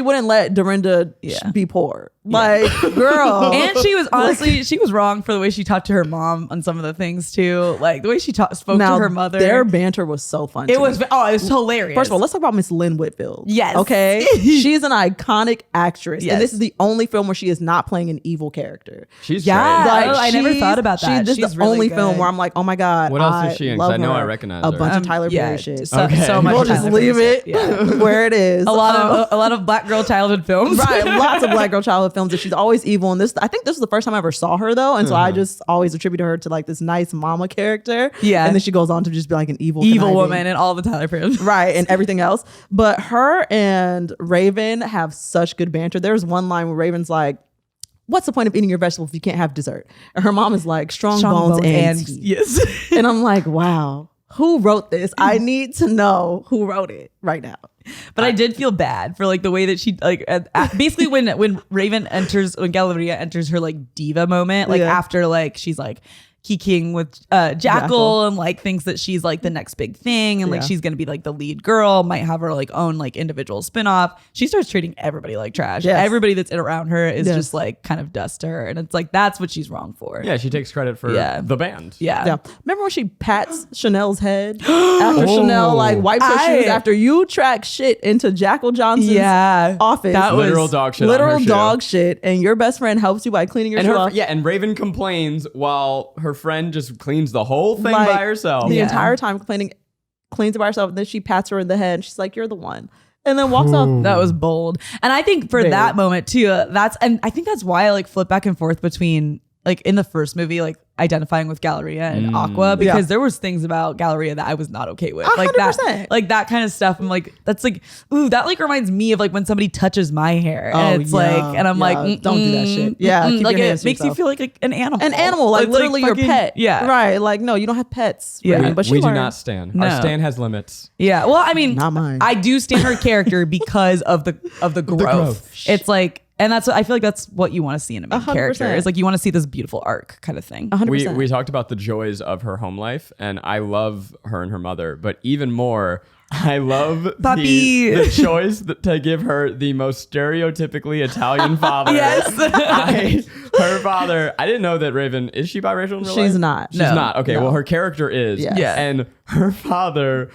wouldn't let Dorinda be poor. Like, girl. And she was honestly, she was wrong for the way she talked to her mom on some of the things too. Like the way she spoke to her mother. Their banter was so fun. It was hilarious. First of all, let's talk about Miss Lynn Whitfield. Yes. Okay. She's an iconic actress. Yes. And this is the only film where she is not playing an evil character. She's great. Like, I never thought about that. This is the only film where I'm like, oh my God. What else is she in? Because I know I recognize her. A bunch of Tyler Perry shit. So much. We'll just leave it where it is. A lot of black girl childhood films. Right. Lots of black girl childhood films. And she's always evil. And I think this is the first time I ever saw her though. And so I just always attributed her to like this nice mama character. Yeah. And then she goes on to just be like an evil woman and all the Tyler Perry. Right. And everything else. But her and Raven have such good banter. There's one line where Raven's like, "What's the point of eating your vegetables if you can't have dessert?" And her mom is like, strong bones and yes. And I'm like, wow. who wrote this? I need to know who wrote it right now. But I did feel bad for like the way that she like basically when Galleria enters her like diva moment, like after like she's like kikiing with Jackal and like thinks that she's like the next big thing and like she's gonna be like the lead girl, might have her like own like individual spinoff. She starts treating everybody like trash. Everybody that's around her is just like kind of dust to her, and it's like that's what she's wrong for. Yeah, she takes credit for the band. Yeah. Remember when she pats Chanel's head after Chanel like wipes her shoes after you track shit into Jackal Johnson's office? That was literal dog shit. Literal dog shit, and your best friend helps you by cleaning your shoe off. Yeah, and Raven complains while her friend just cleans the whole thing by herself. The entire time cleans it by herself. And then she pats her in the head and she's like, "You're the one." And then walks off. That was bold. And I think for that moment too, and I think that's why I like flip back and forth between like in the first movie, like identifying with Galleria and Aqua, because there was things about Galleria that I was not okay with. 100%. Like that kind of stuff. I'm like, that's like, ooh, that like reminds me of like when somebody touches my hair. And it's like, and I'm like, don't do that shit. Yeah. Like it makes you feel like an animal. An animal, like literally your pet. Yeah. Right. Like, no, you don't have pets. Yeah. Right? But we do not stan. No. Our stan has limits. Yeah. Well, I mean, not mine. I do stan her character because of the growth. It's like, and that's what I feel like that's what you want to see in a main character. It's like you want to see this beautiful arc kind of thing. 100%. We talked about the joys of her home life, and I love her and her mother, but even more, I love the choice to give her the most stereotypically Italian father. Yes. Her father, I didn't know that Raven, is she biracial in real life? She's not. She's not. Okay, well, her character is. Yes. Yeah. And her father,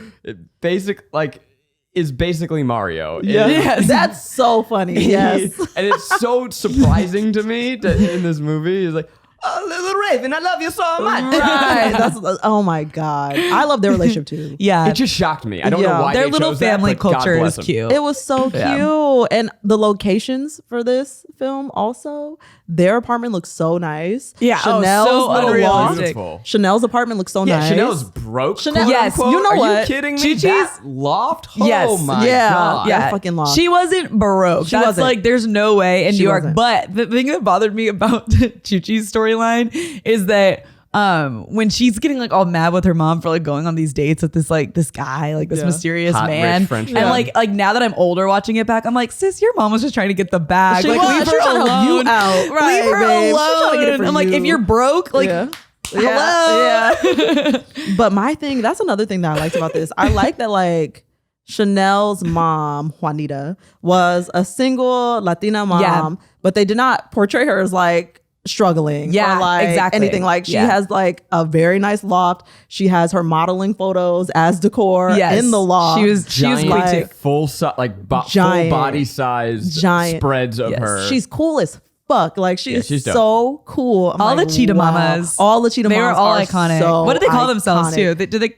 is basically Mario. Yes. That's so funny. Yes. And it's so surprising to me that in this movie, he's like, "Oh, little Raven, I love you so much." Right. That's, oh my God. I love their relationship too. Yeah. It just shocked me. I don't know why their they little chose family that, but culture God is bless cute. them. It was so cute. And the locations for this film also, their apartment looks so nice. Yeah. Chanel's so little unrealistic. loft. Chanel's apartment looks so nice. Chanel's broke. Chanel, yes. You know Are what? you kidding me? Chi-Chi's That loft? Yes. Oh my God. Yeah. Fucking loft. She wasn't baroque. She That's wasn't. like, there's no way in New York. wasn't. But the thing that bothered me about Chi-Chi's storyline is that when she's getting like all mad with her mom for like going on these dates with this guy, like this mysterious hot, man, rich French and man. like now that I'm older watching it back, I'm like, sis, your mom was just trying to get the bag. She like, was. leave She was her trying to help you alone. out. Right, leave her babe. She was trying to alone. get it for I'm like, you. if you're broke, like, hello. Yeah. But my thing, that's another thing that I liked about this. I like that like Chanel's mom, Juanita, was a single Latina mom, but they did not portray her as like struggling or like anything. Like she has like a very nice loft. She has her modeling photos as decor in the loft. She was like full body size spreads of her. She's cool as fuck. Like she's dope. so cool. I'm all like, the Cheetah wow. mamas. All the Cheetah they mamas were all are iconic. So what did they call themselves iconic. too? Do they?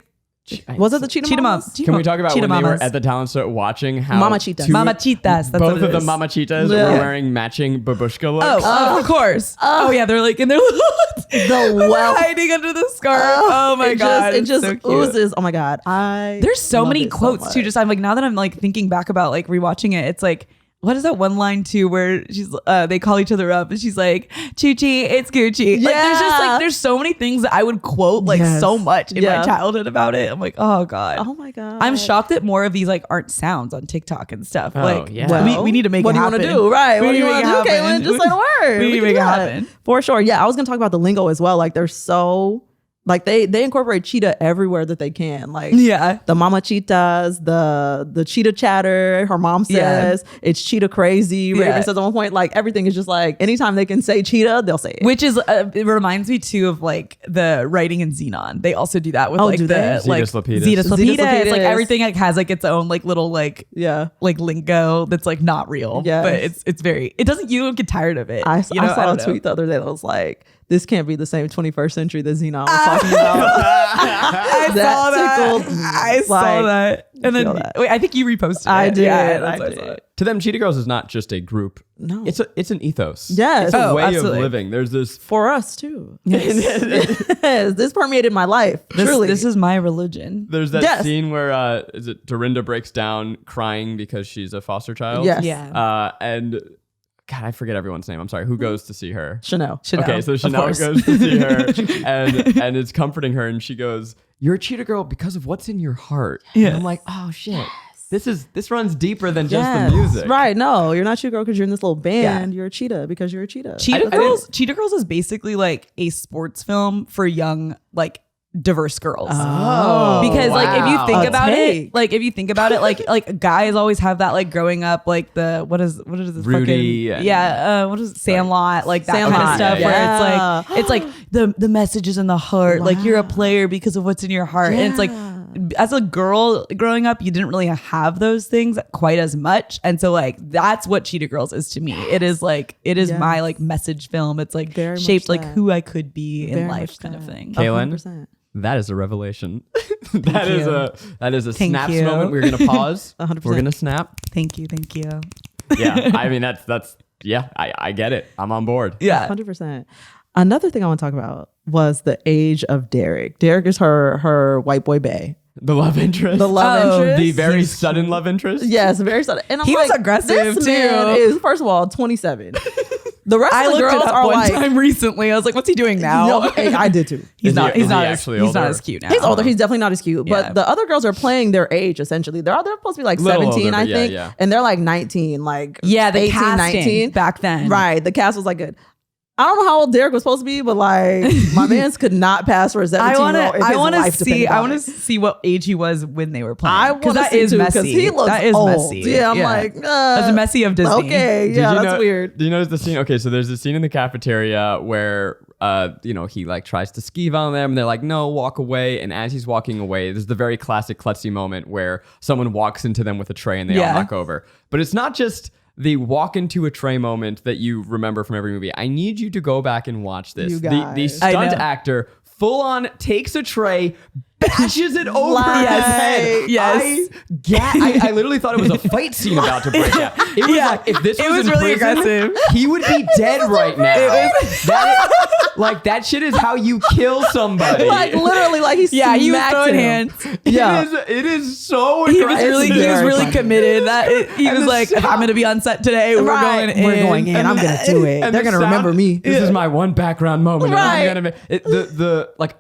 Was it the Cheetah Mamas? Can we talk about Cheetah when Mamas. they were at the talent show watching how Mama Cheetahs. Mama Cheetahs. That's both what of it the is. Mama Cheetahs were wearing matching babushka looks? Of course. Oh yeah, they're like in their the wealth hiding under the scarf. Oh my God, it just so cute. oozes. Oh my God, there's so many quotes too. Just I'm like, now that I'm like thinking back about like rewatching it, it's like, what is that one line too where she's they call each other up and she's like, Chi-Chi, it's Gucci. Yeah. Like there's just like there's so many things that I would quote like so much in my childhood about it. I'm like, oh God. Oh my God. I'm shocked that more of these like aren't sounds on TikTok and stuff. Oh, like yeah. we need to make what it do happen. you want to do? Right. What do you want to do, happen. Kaylin? Just say the word. We need to make it happen. For sure. Yeah. I was going to talk about the lingo as well. Like they're so like they incorporate cheetah everywhere that they can. Like the mama cheetahs, the cheetah chatter. Her mom says it's cheetah crazy. Raven says at one point, like everything is just like anytime they can say cheetah, they'll say it. Which is it reminds me too of like the writing in Xenon. They also do that with like do the they? like Zetus Lapidus. Zetus Lapidus. Lapidus. Like everything like has like its own like little like like lingo that's like not real. But it's very you don't get tired of it. I saw a tweet the other day that was like, this can't be the same 21st century that Xenon was talking about. I saw that. And then wait, I think you reposted it. I did. Yeah, I did. To them, Cheetah Girls is not just a group. No. It's an ethos. Yes. It's a way absolutely. of living. There's this For us too. Yes. This permeated my life. Truly. This is my religion. There's that scene where is it Dorinda breaks down crying because she's a foster child. Yes. Yeah. And God, I forget everyone's name. I'm sorry. Who goes to see her? Chanel. Okay, so Chanel goes to see her and is comforting her, and she goes, you're a cheetah girl because of what's in your heart. Yeah. And I'm like, oh shit. This runs deeper than just the music. Right. No, you're not cheetah girl because you're in this little band. You're a cheetah because you're a cheetah. Cheetah Girls is basically like a sports film for young, like, diverse girls. Because like if you think about it, like guys always have that, like growing up, like the what is this Rudy fucking what is it, Sandlot, like that kind of stuff where it's like the message is in the heart. Like you're a player because of what's in your heart. And it's like, as a girl growing up, you didn't really have those things quite as much. And so like that's what Cheetah Girls is to me. It is my like message film. It's like very shaped like who I could be in life kind of thing. Kaylin, 100%. That is a revelation. that is a snaps moment. We're gonna pause. 100%. We're gonna snap. Thank you. Yeah, I mean that's I get it. I'm on board. Yeah, 100%. Another thing I want to talk about was the age of Derek. Derek is her white boy bae. The love interest. The very sudden love interest. Yes, very sudden. And he was aggressive this too. Man is, first of all, 27. The rest of the girls are one like, time recently. I was like, what's he doing now? I did too. He's not as cute now. He's older. He's definitely not as cute. But the other girls are playing their age essentially. They're supposed to be like 17, older, I think. Yeah. And they're like 19, like the 18, casting 19 back then. Right. The cast was like good. I don't know how old Derek was supposed to be, but like my man's could not pass for a 17-year-old. I want to see what age he was when they were playing. Because that is messy. Because he looks old. Messy. Yeah, I'm like, that's messy of Disney. Okay, that's weird. Do you notice the scene? Okay, so there's a scene in the cafeteria where he like tries to skeeve on them and they're like, no, walk away. And as he's walking away, there's the very classic klutzy moment where someone walks into them with a tray and they all knock over. But it's not just the walk into a tray moment that you remember from every movie. I need you to go back and watch this. The stunt actor full on takes a tray, bashes it over his head. Yes. I literally thought it was a fight scene about to break out. It was like, if this was in really prison, aggressive. He would be dead right now. That shit is how you kill somebody. Like literally, like he was throwing hands. It is so aggressive. He was really committed. He was like, if I'm going to be on set today, we're going in. I'm going to do it. They're going to remember me. This is my one background moment. Right. I'm gonna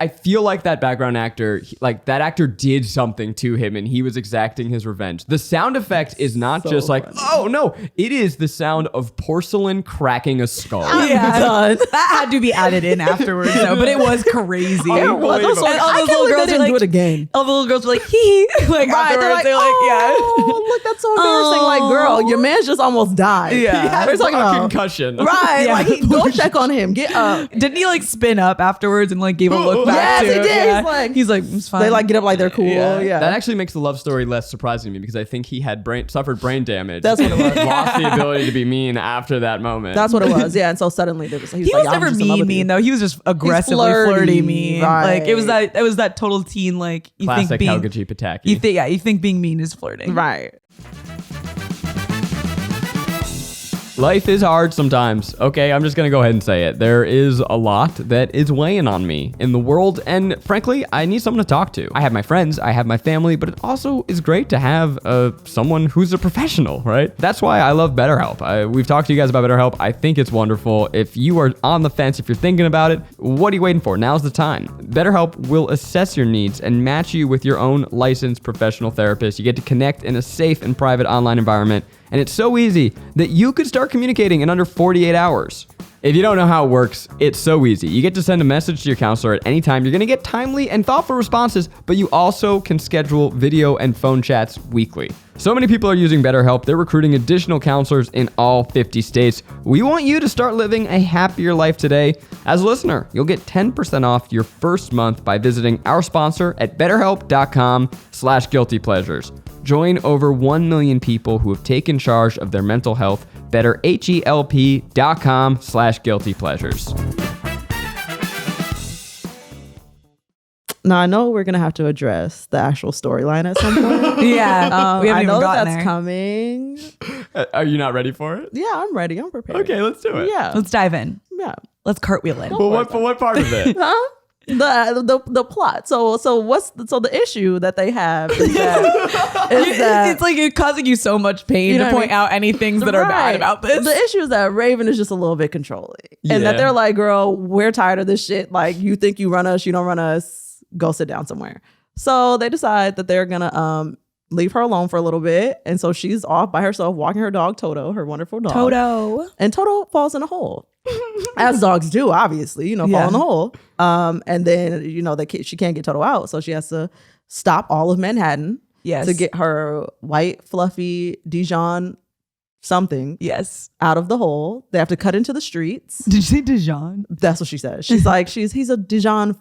I feel like that background actor, like that actor did something to him and he was exacting his revenge. The sound effect is not just like, oh no, it is the sound of porcelain cracking a skull. Done. That had to be added in afterwards though, but it was crazy. I can't believe they didn't do it again. All the little girls were like, hee. Like afterwards, they're like, oh, look, that's so embarrassing. Like, girl, your man's just almost died. Yeah. We're talking about concussion. Right. Like, go check on him. Get up. Didn't he like spin up afterwards and like gave a look back too? Yes, he did. He's like, it's fine. They like get up like they're cool. Yeah. That actually makes the love story less surprising to me because I think he had suffered brain damage. That's what it was. Lost the ability to be mean after that moment. That's what it was. Yeah. And so suddenly he was never mean though. He was just aggressively flirty mean. Right. Like it was that total teen like you classic think being Helga G. Pataki. You think being mean is flirting. Right. Life is hard sometimes. Okay, I'm just going to go ahead and say it. There is a lot that is weighing on me in the world, and frankly, I need someone to talk to. I have my friends, I have my family, but it also is great to have someone who's a professional, right? That's why I love BetterHelp. We've talked to you guys about BetterHelp. I think it's wonderful. If you are on the fence, if you're thinking about it, what are you waiting for? Now's the time. BetterHelp will assess your needs and match you with your own licensed professional therapist. You get to connect in a safe and private online environment. And it's so easy that you could start communicating in under 48 hours. If you don't know how it works, it's so easy. You get to send a message to your counselor at any time. You're going to get timely and thoughtful responses, but you also can schedule video and phone chats weekly. So many people are using BetterHelp. They're recruiting additional counselors in all 50 states. We want you to start living a happier life today. As a listener, you'll get 10% off your first month by visiting our sponsor at betterhelp.com/guiltypleasures. Join over 1 million people who have taken charge of their mental health. BetterHelp.com/guiltypleasures. Now, I know we're going to have to address the actual storyline at some point. We haven't I know even gotten that's there. coming. Are you not ready for it? Yeah, I'm ready. I'm prepared. Okay, let's do it. Yeah. Let's dive in. Yeah. Let's cartwheel it. Well, what part of it? Huh? The plot. So the issue that they have is that it's like it's causing you so much pain to point out any things that are bad about this. The issue is that Raven is just a little bit controlling, and that they're like, girl, we're tired of this shit. Like, you think you run us, you don't run us. Go sit down somewhere. So they decide that they're gonna leave her alone for a little bit, and so she's off by herself walking her dog Toto, her wonderful dog. And Toto falls in a hole, as dogs do, obviously. Fall in the hole. And then she can't get Toto out, so she has to stop all of Manhattan. Yes. To get her white fluffy Dijon something out of the hole. They have to cut into the streets. Did you say Dijon? That's what she says. She's like, he's a Dijon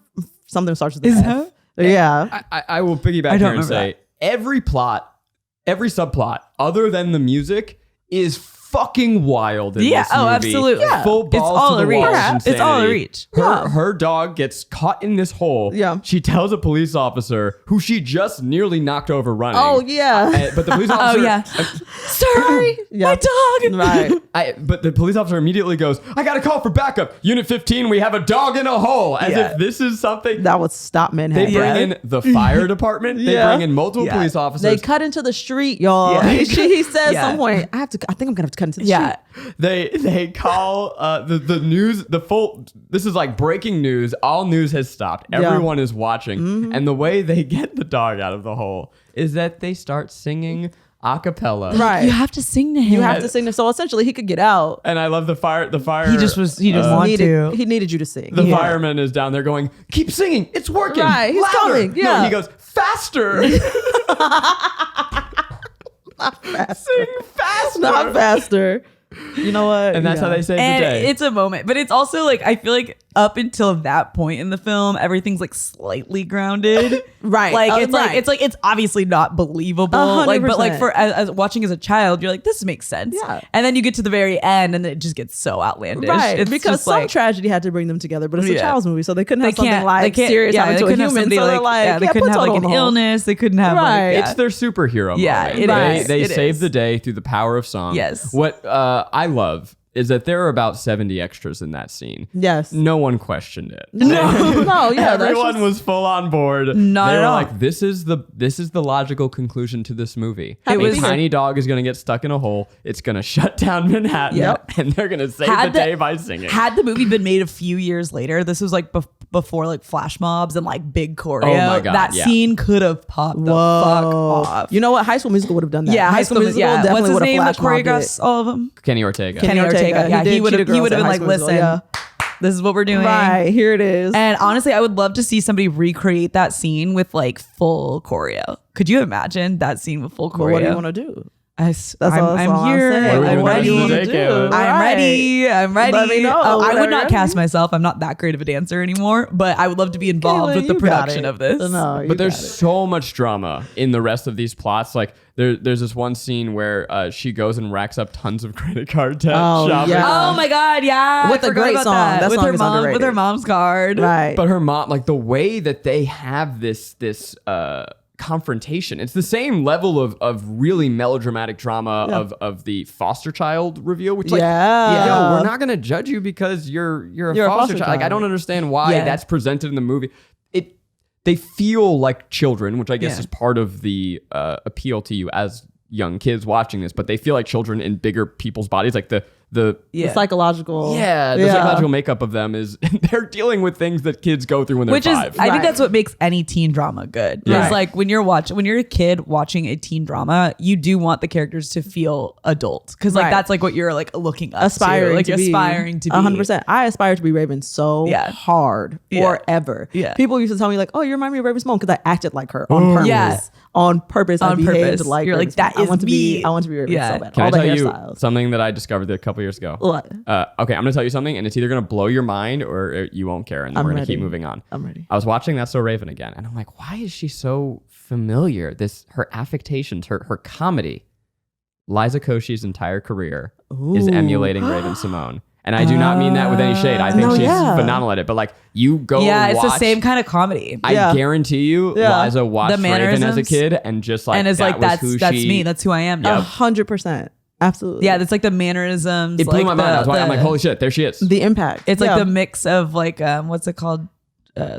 something starts with F. Yeah. I will piggyback here and say every subplot other than the music is fucking wild in this movie. Absolutely. Yeah. Full balls to the walls. It's all a reach. Her dog gets caught in this hole. Yeah. She tells a police officer who she just nearly knocked over running. Oh, yeah. But the police officer... Sorry, my dog. Right. But the police officer immediately goes, I got a call for backup. Unit 15, we have a dog in a hole. As if this is something... That would stop Manhattan. They bring in the fire department. They bring in multiple police officers. They cut into the street, y'all. He says at some point, I think I'm going to have to cut into the street. They call the news, this is like breaking news. All news has stopped. Everyone is watching. Mm-hmm. And the way they get the dog out of the hole is that they start singing a cappella. Right. You have to sing to him. So essentially he could get out. And I love the fire. He just wanted to. He needed you to sing. The fireman is down there going, keep singing. It's working. Right. He's louder. coming. Yeah. No, he goes, faster. Not faster. Sing faster. Not faster. You know what? And that's how they save the day. It's a moment. But it's also like, I feel like up until that point in the film, everything's like slightly grounded. Right. Like it's obviously not believable. 100%. Like, but like as watching as a child, you're like, this makes sense. Yeah. And then you get to the very end and it just gets so outlandish. Right. It's because just some tragedy had to bring them together, but it's a child's movie, so they couldn't have something like serious happen to a human. So they're like, they couldn't have like an illness. They couldn't have It's their superhero moment. Yeah, They save the day through the power of song. Yes. What I love is that there are about 70 extras in that scene. Yes. No one questioned it. No, Everyone was full on board. Not they at were all. like, this is the logical conclusion to this movie. It was tiny dog is going to get stuck in a hole. It's going to shut down Manhattan. Yep. And they're going to save the day by singing. Had the movie been made a few years later, this was like before like flash mobs and like big choreo. Oh my God, that scene could have popped the fuck off. You know what? High School Musical would have done that. Yeah, High School Musical definitely What's his would have name flash mobbed choreographs all of them. Kenny Ortega. Kenny Ortega. Yeah, he would have been like, listen, Yeah. this is what we're doing. Right, here it is. And honestly, I would love to see somebody recreate that scene with like full choreo. Could you imagine that scene with full choreo? Well, what do you want to do? I'm here. I'm ready. I'm ready. Let me know. I would not cast myself. I'm not that great of a dancer anymore, but I would love to be involved with the production of this. But there's so much drama in the rest of these plots. Like there's this one scene where she goes and racks up tons of credit card debt shopping. Yeah. Oh my God, yeah. With a great song. That with song her is mom, underrated. with her mom's card. Right. But her mom, like the way that they have this confrontation, it's the same level of really melodramatic drama of the foster child reveal, which yo, we're not gonna judge you because you're a foster child. Like I don't understand why that's presented in the movie. They feel like children, which I guess is part of the appeal to you as young kids watching this, but they feel like children in bigger people's bodies, like the psychological psychological makeup of them is they're dealing with things that kids go through when they're 5. I think that's what makes any teen drama good. It's like when you're a kid watching a teen drama, you do want the characters to feel adult because like that's like what you're like looking up aspiring to be 100%. I aspire to be Raven so hard forever. Yeah. People used to tell me like, oh, you remind me of Raven's mom because I acted like her on purpose. Yeah. On purpose, I behaved like you're Raven's like that mom. is me. I want to be Raven so bad. Can all I the tell hairstyles. you something that I discovered a couple years ago? What? Okay, I'm going to tell you something, and it's either going to blow your mind or you won't care, and then we're going to keep moving on. I'm ready. I was watching That's So Raven again, and I'm like, why is she so familiar? Her affectations, her comedy. Liza Koshy's entire career is emulating Raven Simone. And I do not mean that with any shade. I think she's phenomenal at it. But like, you go it's watch, the same kind of comedy. I guarantee you, Liza watched Raven as a kid and just like, and is like, that's me. That's who I am now. 100%. Absolutely. Yeah, that's like the mannerisms. It blew my mind. I'm like, holy shit, there she is. The impact. It's like the mix of like, what's it called?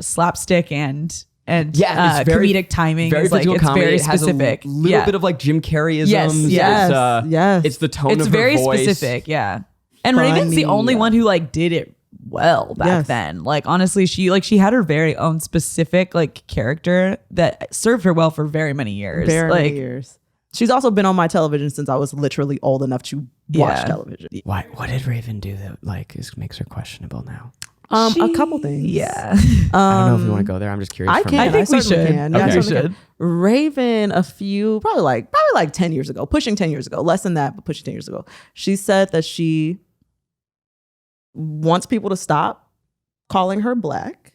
Slapstick and it's very, comedic timing. Very physical comedy. Very it has specific. A little bit of like Jim Carrey-isms. Yes. It's the tone of her voice. It's very specific. Yeah. And Raven's the only one who like did it well back then. Like honestly, she had her very own specific like character that served her well for very many years. Many years. She's also been on my television since I was literally old enough to watch television. Why? What did Raven do that like makes her questionable now? A couple things. Yeah. I don't know if you want to go there. I'm just curious. I think we should. Okay. We should. Raven, probably like 10 years ago, pushing 10 years ago, less than that, but pushing 10 years ago. She said that she wants people to stop calling her black.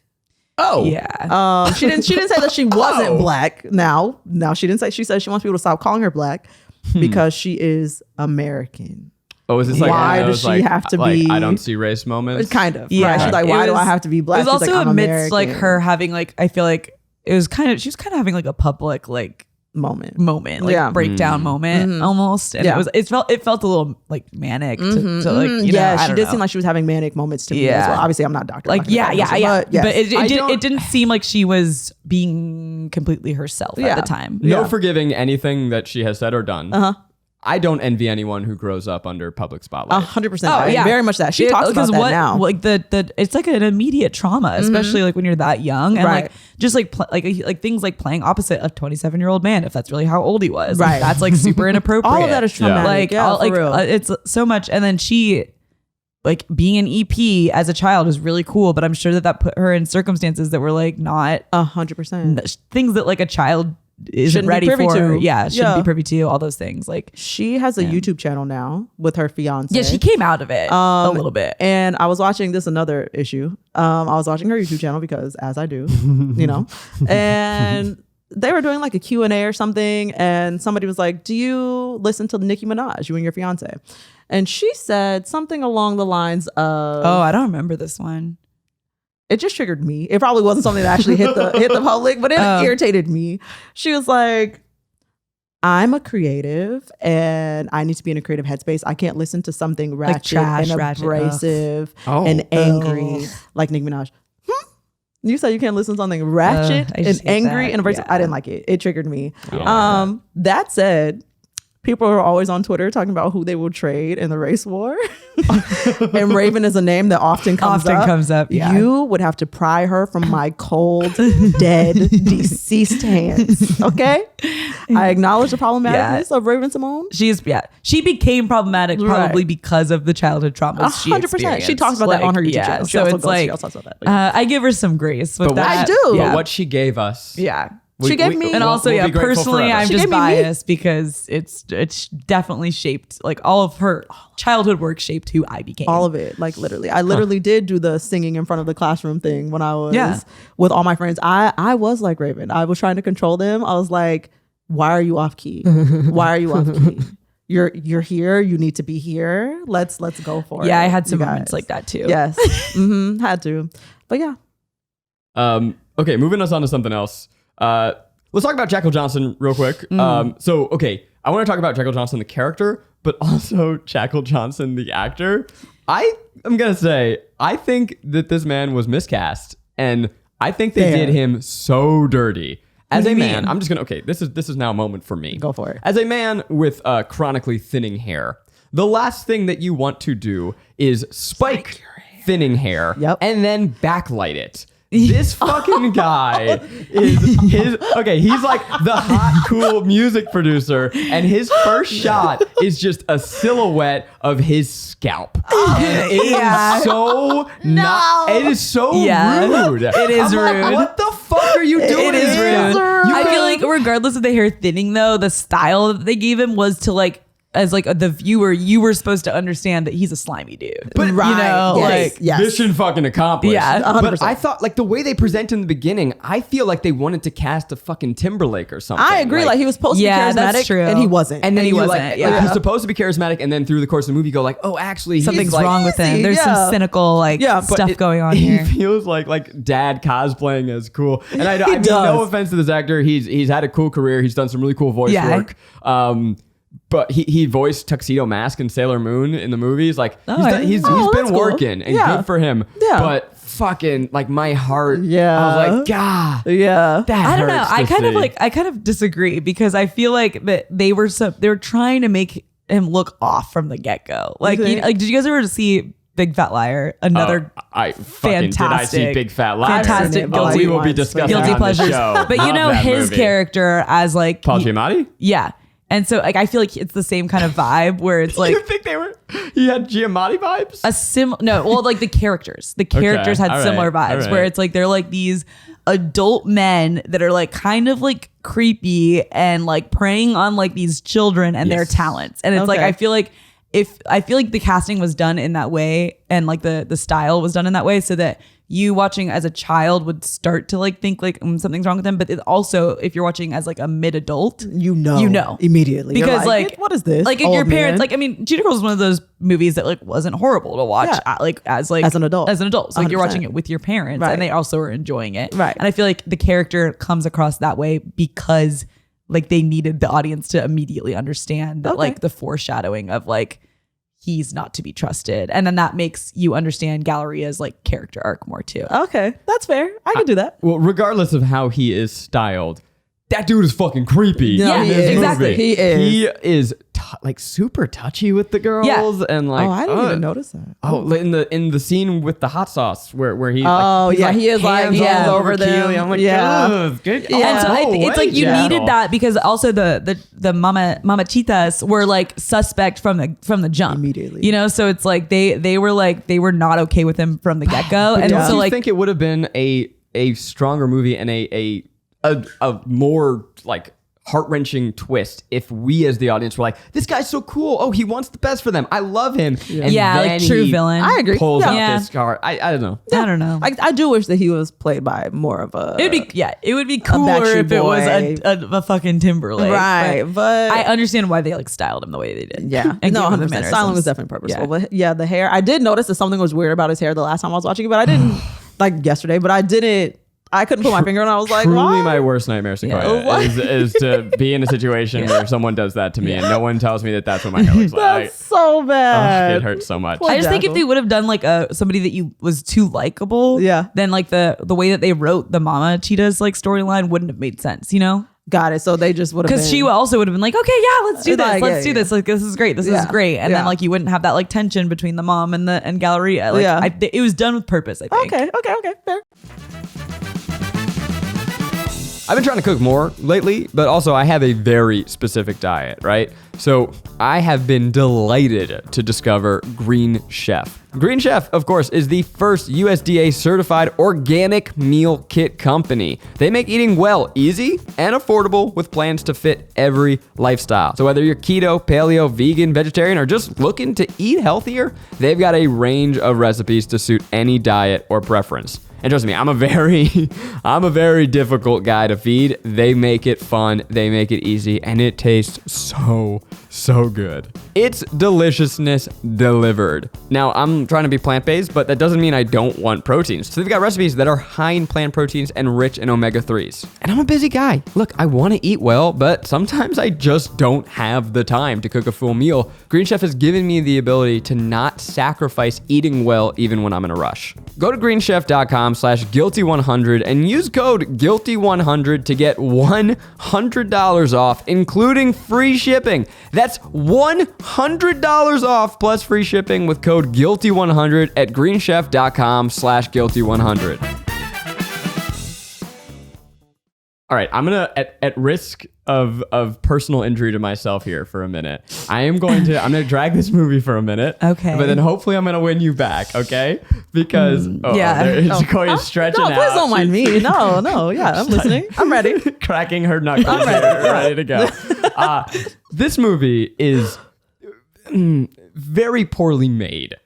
Oh yeah. She didn't say that she wasn't black. Now she didn't say. She said she wants people to stop calling her black because she is American. Oh, is this like why does she have to be? I don't see race moments. Kind of. Yeah. Right? She's like, why do I have to be black? It was also like, amidst like her having like, I feel like she was kind of having like a public like moment, like breakdown moment almost. And it felt a little like manic to like, you know, she did seem like she was having manic moments to me as well. Obviously I'm not Dr. Like, but it didn't seem like she was being completely herself at the time. No forgiving anything that she has said or done. I don't envy anyone who grows up under public spotlight. 100%. Oh, yeah. Very much that. She talks about that now. Like it's like an immediate trauma, especially like when you're that young, and like just like things like playing opposite a 27-year-old man, if that's really how old he was. Right. Like, that's like super inappropriate. All of that is traumatic. Like it's so much. And then she, like being an EP as a child is really cool, but I'm sure that put her in circumstances that were like not 100% things that like a child isn't ready for. Shouldn't be privy to, all those things. Like she has a YouTube channel now with her fiance. Yeah, she came out of it a little bit. And I was watching another issue. I was watching her YouTube channel because as I do, you know, and they were doing like a Q&A or something. And somebody was like, do you listen to Nicki Minaj, you and your fiance? And she said something along the lines of, oh, I don't remember this one. It just triggered me. It probably wasn't something that actually hit the public, but it irritated me. She was like, I'm a creative and I need to be in a creative headspace. I can't listen to something ratchet and abrasive and angry like Nicki Minaj. You said you can't listen to something ratchet and angry and abrasive. I didn't like it. It triggered me. That said, people are always on Twitter talking about who they will trade in the race war. And Raven is a name that often comes up. Yeah. You would have to pry her from my cold, dead, deceased hands. Okay? I acknowledge the problematicness of Raven Simone. She became problematic probably because of the childhood traumas 100%. She talks about that on her YouTube channel. So it's like, I give her some grace with that. I do. But what she gave us. Yeah. She gave me, and also, personally, I'm just biased because it's definitely shaped, like all of her childhood work shaped who I became. All of it, like literally. I literally did do the singing in front of the classroom thing when I was with all my friends. I was like Raven. I was trying to control them. I was like, why are you off key? Why are you off key? You're here. You need to be here. Let's go for it. Yeah, I had some moments like that too. Yes, had to. But yeah. Okay, moving us on to something else. Let's talk about Jackal Johnson real quick. I want to talk about Jackal Johnson, the character, but also Jackal Johnson, the actor. I'm going to say, I think that this man was miscast, and I think they did him so dirty. As a man, I'm just going to, this is now a moment for me. Go for it. As a man with chronically thinning hair, the last thing that you want to do is spike thinning hair and then backlight it. This fucking guy he's like the hot, cool music producer, and his first shot is just a silhouette of his scalp. And it is so it is so rude. It is rude. Like, what the fuck are you doing? It is rude. I feel like regardless of the hair thinning though, the style that they gave him was to like, as like the viewer, you were supposed to understand that he's a slimy dude. But you know, mission fucking accomplished. Yeah, 100%. But I thought like the way they present in the beginning, I feel like they wanted to cast a fucking Timberlake or something. I agree. Like he was supposed to be charismatic, that's true. and he wasn't. And then he wasn't. Like he's supposed to be charismatic, and then through the course of the movie, you go like, oh, actually, something's like, wrong with him. There's some cynical stuff going on here. He feels like dad cosplaying as cool. And I mean, no offense to this actor, he's had a cool career. He's done some really cool voice work. But he voiced Tuxedo Mask and Sailor Moon in the movies. Like he's been working and good for him. Yeah. But fucking like my heart. Yeah. I was like, God. Yeah. That I don't know. I kind of disagree because I feel like that they were trying to make him look off from the get-go. Like, did you guys ever see Big Fat Liar, another fantastic. Did I see Big Fat Liar? Fantastic. We will be discussing guilty on pleasures. the show. But you know his movie. character as like Paul Giamatti? Yeah. And so like I feel like it's the same kind of vibe where it's like you think he had Giamatti vibes? Like the characters. The characters had similar vibes where it's like they're like these adult men that are like kind of like creepy and like preying on like these children and their talents. And it's like I feel like the casting was done in that way and like the style was done in that way so that you watching as a child would start to like think like something's wrong with them. But it also, if you're watching as like a mid-adult, you know immediately because like what is this? Like if your parents, like I mean, Cheetah Girls is one of those movies that like wasn't horrible to watch as an adult. So like you're watching it with your parents and they also are enjoying it. Right. And I feel like the character comes across that way because like they needed the audience to immediately understand that like the foreshadowing of like he's not to be trusted. And then that makes you understand Galleria's like character arc more too. Okay, that's fair. I can do that. Well, regardless of how he is styled, that dude is fucking creepy. Yeah, exactly. He is. He is like super touchy with the girls and like. Oh, I didn't even notice that. Oh, in the scene with the hot sauce where he. He is like hands over them. I'm like, good. Yeah. And so it's like you needed that because also the mama Cheetahs were like suspect from the jump immediately. You know, so it's like they were not okay with him from the get go. And so like, I think it would have been a stronger movie and a more like heart-wrenching twist if we as the audience were like, this guy's so cool, oh, he wants the best for them, I love him, and then like true villain. I agree. Pulls out this card. I don't know. I don't know. I do wish that he was played by more of a. It would be cooler if it was a fucking Timberlake, right? But I understand why they like styled him the way they did. Yeah, and no, 100%. Styling was definitely purposeful. But yeah, the hair. I did notice that something was weird about his hair the last time I was watching it, but I didn't like yesterday. But I didn't. I couldn't put my finger on it. I was like, truly why? My worst nightmare, Sequoia, is to be in a situation where someone does that to me and no one tells me that that's what my hair looks like. That's so bad. It hurts so much. I just think if they would have done like somebody that was too likable, then like the way that they wrote the Mama Cheetah's like storyline wouldn't have made sense, you know? Got it. So they just would have because she also would have been like, okay, yeah, let's do this. Like, let's do this. Like, this is great. This is great. And then like you wouldn't have that like tension between the mom and Galleria. Like, it was done with purpose, I think. Okay, fair. I've been trying to cook more lately, but also I have a very specific diet, right? So I have been delighted to discover Green Chef. Green Chef, of course, is the first USDA certified organic meal kit company. They make eating well easy and affordable with plans to fit every lifestyle. So whether you're keto, paleo, vegan, vegetarian, or just looking to eat healthier, they've got a range of recipes to suit any diet or preference. And trust me, I'm a very difficult guy to feed. They make it fun, they make it easy, and it tastes so good. It's deliciousness delivered. Now, I'm trying to be plant-based, but that doesn't mean I don't want proteins. So they've got recipes that are high in plant proteins and rich in omega-3s. And I'm a busy guy. Look, I want to eat well, but sometimes I just don't have the time to cook a full meal. Green Chef has given me the ability to not sacrifice eating well even when I'm in a rush. Go to greenchef.com/guilty100 and use code guilty100 to get $100 off, including free shipping. That's $100 off plus free shipping with code guilty100 at greenchef.com/guilty100. All right, I'm gonna at risk of personal injury to myself here for a minute. I'm gonna drag this movie for a minute. Okay. But then hopefully I'm gonna win you back, okay? Because Sequoia's stretching out. No, please don't mind me. No, yeah, I'm listening. I'm ready. Cracking her knuckles. I'm ready to go. This movie is very poorly made.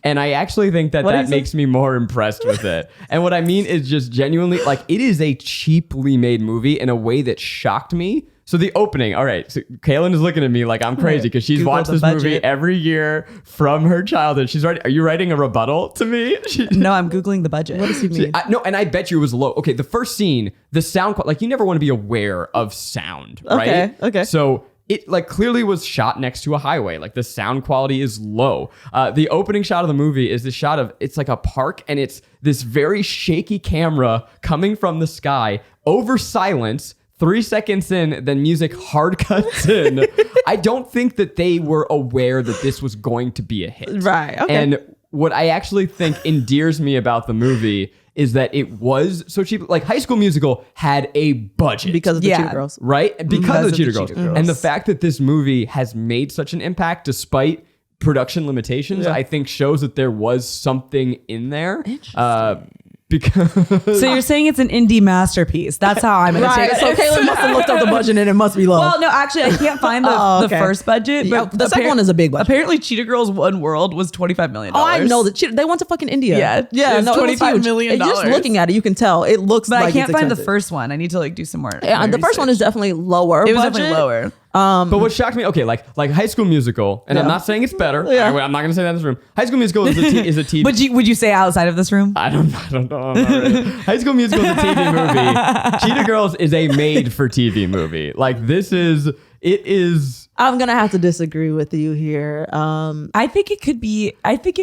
And I actually think that makes me more impressed with it. And what I mean is just genuinely, like, it is a cheaply made movie in a way that shocked me. So the opening, all right, so Kaylin is looking at me like I'm crazy because she's watched this movie every year from her childhood. She's writing, are you writing a rebuttal to me? No, I'm Googling the budget. What does he mean? No, and I bet you it was low. Okay, the first scene, the sound, like you never want to be aware of sound, right? Okay. So it like clearly was shot next to a highway. Like the sound quality is low. The opening shot of the movie is the shot of, it's like a park and it's this very shaky camera coming from the sky over silence. 3 seconds in, then music hard cuts in. I don't think that they were aware that this was going to be a hit. Right. Okay. And what I actually think endears me about the movie is that it was so cheap. Like High School Musical had a budget. Because of the Cheetah Girls. Right? Because of the Cheetah Girls. And the fact that this movie has made such an impact despite production limitations, I think shows that there was something in there. Interesting. Because so you're saying it's an indie masterpiece. That's how I'm going to take it. So Kaylin must have looked up the budget and it must be low. Well, no, actually, I can't find the first budget. But the second one is a big budget. Apparently, Cheetah Girls One World was $25 million. Oh, I know that they went to fucking India. Yeah, no, $25 million. Just looking at it, you can tell it looks. But like I can't it's find the expensive. first one. I need to like do some more. Yeah, the first one is definitely lower. It was budget. definitely lower. But what shocked me, okay, like High School Musical, and I'm not saying it's better. I'm not going to say that in this room. High School Musical is a TV. Would you say outside of this room? I don't know. I'm not ready. High School Musical is a TV movie. Cheetah Girls is a made-for-TV movie. Like it is. I'm gonna have to disagree with you here. I think it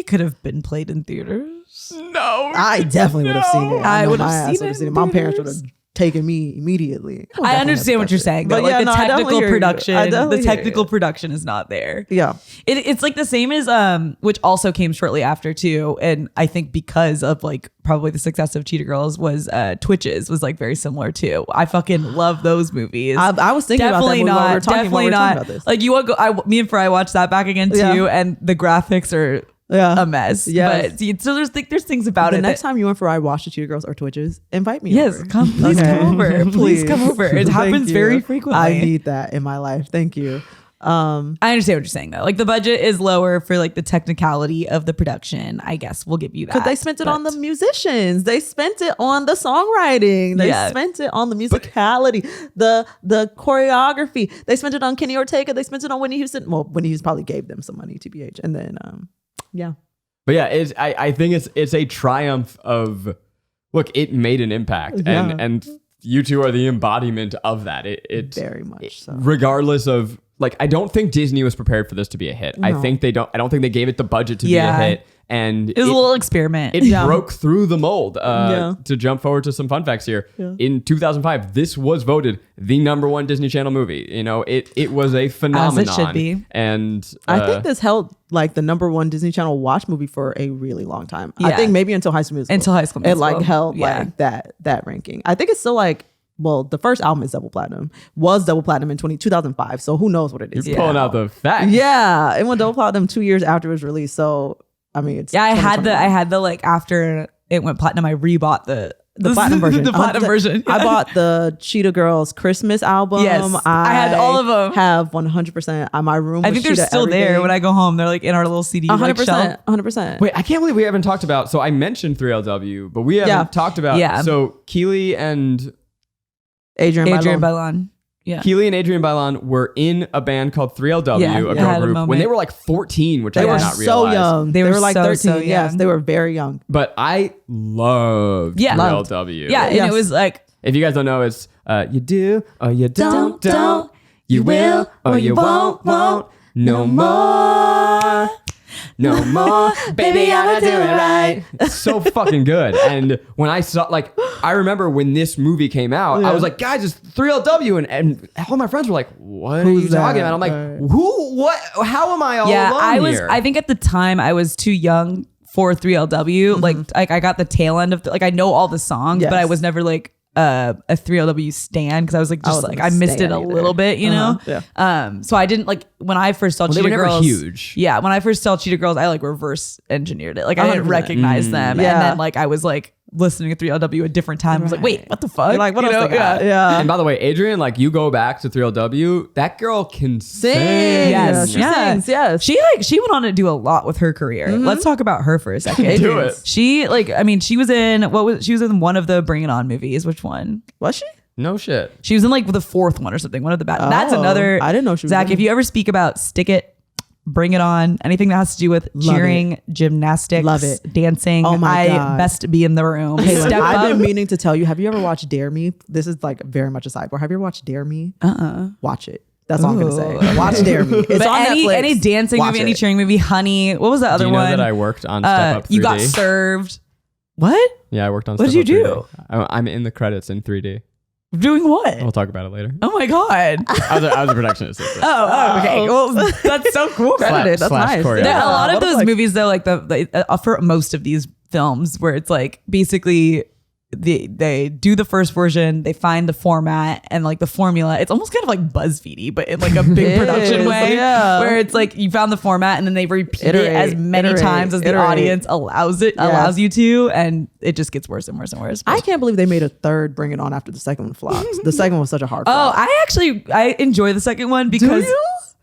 could have been played in theaters. No, I definitely would have seen it. I would have seen it. My parents would have taken me immediately. I understand what you're saying, though. But like yeah, the technical production, the technical production is not there. Yeah, it's like the same as which also came shortly after too, and I think because of like probably the success of Cheetah Girls was Twitches was like very similar too. I fucking love those movies. I was thinking definitely about that. Not, definitely not. About this. Like you want to go? Me and Fry watched that back again too, and the graphics are. A mess. Yeah. But so there's things about the it. The next time you and I watch the Cheetah Girls or Twitches, invite me. Yes, over. please come over. Please come over. It happens very frequently. I need that in my life. Thank you. I understand what you're saying though. Like the budget is lower for like the technicality of the production. I guess we'll give you that. Because they spent it on the musicians. They spent it on the songwriting. They spent it on the musicality, the choreography. They spent it on Kenny Ortega. They spent it on Whitney Houston. Well, Whitney Houston probably gave them some money, TBH. And then yeah. But yeah, I think it's a triumph of look, it made an impact. And you two are the embodiment of that. It very much so. Regardless of like, I don't think Disney was prepared for this to be a hit. No. I don't think they gave it the budget to be a hit. And it was a little experiment. It broke through the mold. To jump forward to some fun facts here. Yeah. In 2005, this was voted the #1 Disney Channel movie. You know, it was a phenomenon. As it should be. And I think this held like the #1 Disney Channel watch movie for a really long time. Yeah. I think maybe until High School Musical. It like held like that ranking. I think it's still like, well, the first album is double platinum. Was double platinum in 2005. So who knows what it is? You're pulling out the facts. Yeah, it went double platinum 2 years after it was released. So I mean, it's I had the like after it went platinum, I rebought the platinum version. The platinum version. I bought the Cheetah Girls Christmas album. Yes, I had all of them. Have 100%. My room. I think they're still there when I go home. They're like in our little CD 100%. 100%. Wait, I can't believe we haven't talked about. So I mentioned 3LW, but we haven't talked about. Yeah. So Keely and Adrian Bailon. Yeah. Keely and Adrian Bailon were in a band called 3LW, a girl group, when they were like 14, which I did not realize. So young. They were like 13. So yes, they were very young. But I loved 3LW. Yeah, and it was like, if you guys don't know, it's you do or you don't, you will or you won't, no more. No more, baby, I'ma do it right. It's so fucking good. And when I saw, like, I remember when this movie came out, I was like, guys, it's 3LW. And all my friends were like, what are you talking about? I'm like, who, what, how am I all alone here? I think at the time I was too young for 3LW. Mm-hmm. Like I got the tail end of, like, I know all the songs, but I was never like, a 3LW stan because I was like I missed it a little bit, you know. Yeah. So I didn't like when I first saw Cheetah Girls. Huge. Yeah, when I first saw Cheetah Girls, I like reverse engineered it. Like I didn't recognize them, and then like I was like listening to 3LW a different time. I was like, wait, what the fuck? You're like, what else? Yeah. And by the way, Adrian, like you go back to 3LW, that girl can sing. Yes, she sings. Yes, she went on to do a lot with her career. Mm-hmm. Let's talk about her for a second. Do it. She was in one of the Bring It On movies. Which one was she? No shit. She was in like the fourth one or something. One of the bad. That's another. I didn't know she was. Zach, if you ever speak about Stick It, Bring It On, anything that has to do with cheering, gymnastics, dancing, God. Best be in the room. I've been meaning to tell you, have you ever watched Dare Me? This is like very much a sidebar. Have you ever watched Dare Me? Watch it. That's all I'm going to say. Watch Dare Me. It's on Netflix. Any dancing movie, any cheering movie, Honey. What was the other one? Do you know that I worked on Step Up 3D? You Got Served. What? Yeah, I worked on Step Up 3D. What did you do? I'm in the credits in 3D. Doing what? We'll talk about it later. Oh my God. I was a production assistant. Okay. Well, that's so cool. That's nice. There are a lot of those movies though, like for most of these films where it's like basically they do the first version, they find the format and like the formula. It's almost kind of like BuzzFeedy, but in like a big production way, where it's like you found the format and then they repeat it as many times as the audience allows you to, and it just gets worse and worse and worse. I can't believe they made a third Bring It On after the second one flopped. The second one was such a hard flop. I enjoy the second one because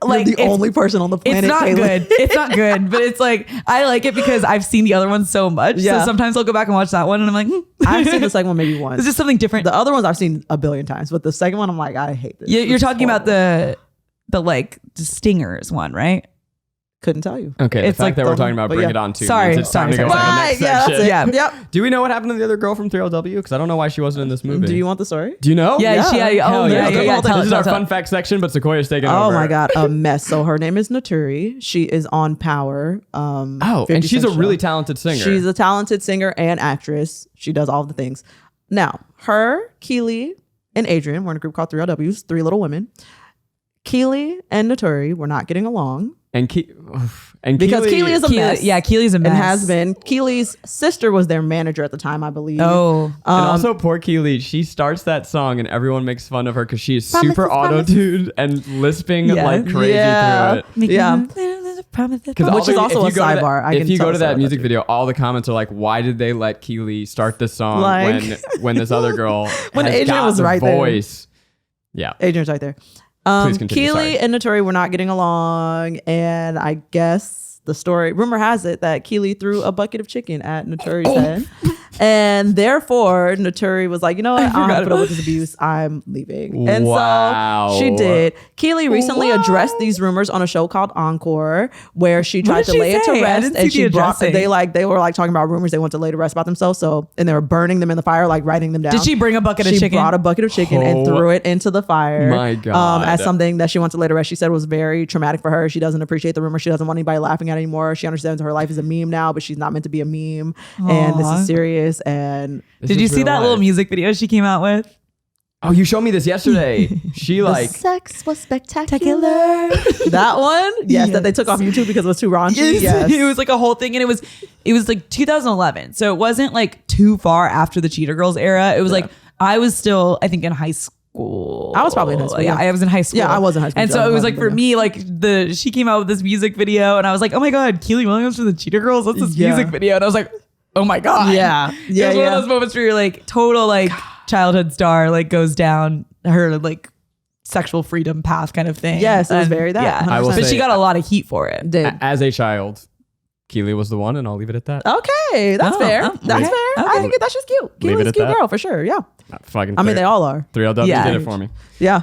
like you're the only person on the planet. It's not good. It's not good, but it's like I like it because I've seen the other ones so much. Yeah. So sometimes I'll go back and watch that one, and I'm like, I've seen the second one maybe once. It's just something different. The other ones I've seen a billion times, but the second one I'm like, I hate this. You're talking about the like Stingers one, right? Couldn't tell you. Okay, it's the fact that we're talking about Bring It On 2. Sorry. It's time to go to the next section. That's it. Yep. Do we know what happened to the other girl from 3LW? Because I don't know why she wasn't in this movie. Do you want the story? Do you know? Yeah. This is our fun fact section, but Sequoia's taking over. Oh my God, a mess. So her name is Naturi. She is on Power. And she's a really talented singer. She's a talented singer and actress. She does all the things. Now, her, Keely, and Adrian were in a group called 3LWs, Three Little Women. Keely and Naturi were not getting along. Because Keely is a mess. Yeah, Keely's a mess. And has been. Keely's sister was their manager at the time, I believe. Oh. And also poor Keely, she starts that song and everyone makes fun of her because she is super auto-tuned and lisping like crazy through it. Yeah. Which is also a sidebar. If you go to that music video, all the comments are like, why did they let Keely start this song when this other girl when has Adrian got was the right voice? There. Yeah. Adrian's right there. Please continue, Keely and Naturi were not getting along, and I guess the story, rumor has it that Keely threw a bucket of chicken at Naturi's head. And therefore, Naturi was like, you know what? I'm not put up with this abuse. I'm leaving. And so she did. Keely recently addressed these rumors on a show called Encore, where she tried to lay it to rest. And she brought, they were like talking about rumors they want to lay to rest about themselves. So, and they were burning them in the fire, like writing them down. Did she bring a bucket of chicken? She brought a bucket of chicken and threw it into the fire. My God. As something that she wants to lay to rest. She said was very traumatic for her. She doesn't appreciate the rumor. She doesn't want anybody laughing at it anymore. She understands her life is a meme now, but she's not meant to be a meme. Aww. And this is serious. And did you see that little music video she came out with? Oh, you showed me this yesterday. She the sex was spectacular. That one? Yes, that they took off YouTube because it was too raunchy. Yes. It was like a whole thing, and it was like 2011. So it wasn't like too far after the Cheetah Girls era. It was like I was still, I think, in high school. I was probably in high school. Yeah, I was in high school. Yeah, I was in high school. And so it was like for me, like she came out with this music video, and I was like, oh my God, Keely Williams from the Cheetah Girls. What's this music video? And I was like, oh my God. Yeah. It was one of those moments where you're like total like childhood star like goes down her like sexual freedom path kind of thing. Yes, it was very that. Yeah. But she got a lot of heat for it. As a child, Keely was the one, and I'll leave it at that. Okay, that's fair. That's fair. Okay. I think that's just cute. Keely's a cute girl for sure. Yeah. I mean, they all are. 3LW did it for me. Yeah.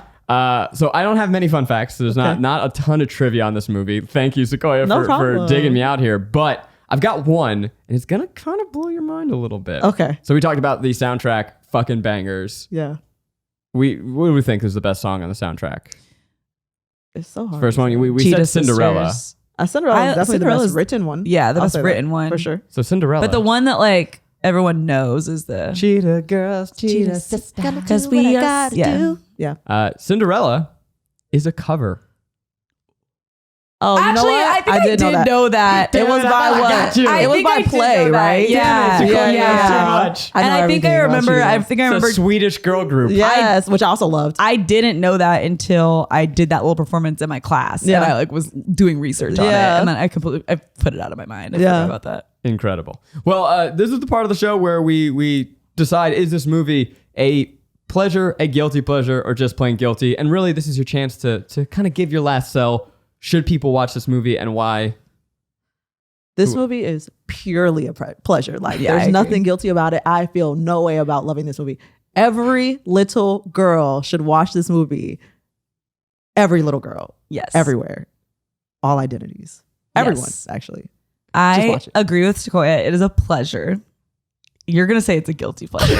So I don't have many fun facts. There's not a ton of trivia on this movie. Thank you, Sequoia, for digging me out here. But I've got one, and it's gonna kind of blow your mind a little bit. Okay. So we talked about the soundtrack, fucking bangers. Yeah. What do we think is the best song on the soundtrack? It's so hard. First one, we said Cinderella. Cinderella is definitely the best written one. Yeah, the best written one for sure. So Cinderella, but the one that like everyone knows is the Cheetah Girls, Cheetah Sisters, because we gotta do. Yeah. Cinderella is a cover. Oh, you actually, know what? I think I did know that. It was by what? It was by Play, right? Yeah. Too much. And I think I remember. It's a Swedish girl group. Yes, which I also loved. I didn't know that until I did that little performance in my class, and I like was doing research on it, and then I put it out of my mind. I forgot about that. Incredible. Well, this is the part of the show where we decide, is this movie a pleasure, a guilty pleasure, or just plain guilty? And really, this is your chance to kind of give your last sell. Should people watch this movie, and why? This movie is purely a pleasure. Like, there's nothing guilty about it. I feel no way about loving this movie. Every little girl should watch this movie. Every little girl. Yes. Everywhere. All identities. Everyone, actually. I agree with Sequoia. It is a pleasure. You're gonna say it's a guilty pleasure,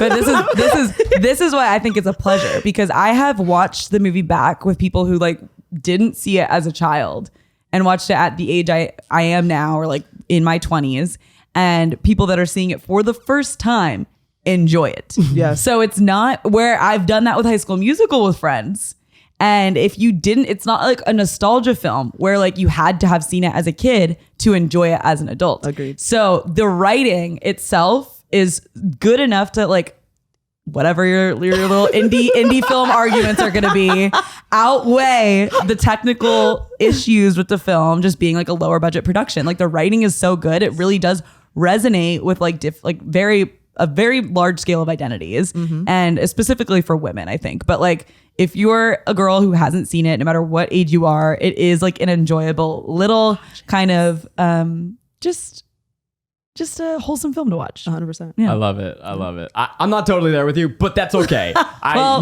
but this is why I think it's a pleasure, because I have watched the movie back with people who like didn't see it as a child and watched it at the age I am now, or like in my 20s, and people that are seeing it for the first time, enjoy it. Yes. So it's not where I've done that with High School Musical with friends. And if you didn't, it's not like a nostalgia film where like you had to have seen it as a kid to enjoy it as an adult. Agreed. So the writing itself is good enough to like, whatever your little indie film arguments are going to be, outweigh the technical issues with the film just being like a lower budget production. Like the writing is so good, it really does resonate with like a very large scale of identities, and specifically for women, I think. But like, if you're a girl who hasn't seen it, no matter what age you are, it is like an enjoyable little kind of just a wholesome film to watch. 100%. Yeah. I love it. I'm not totally there with you, but that's okay.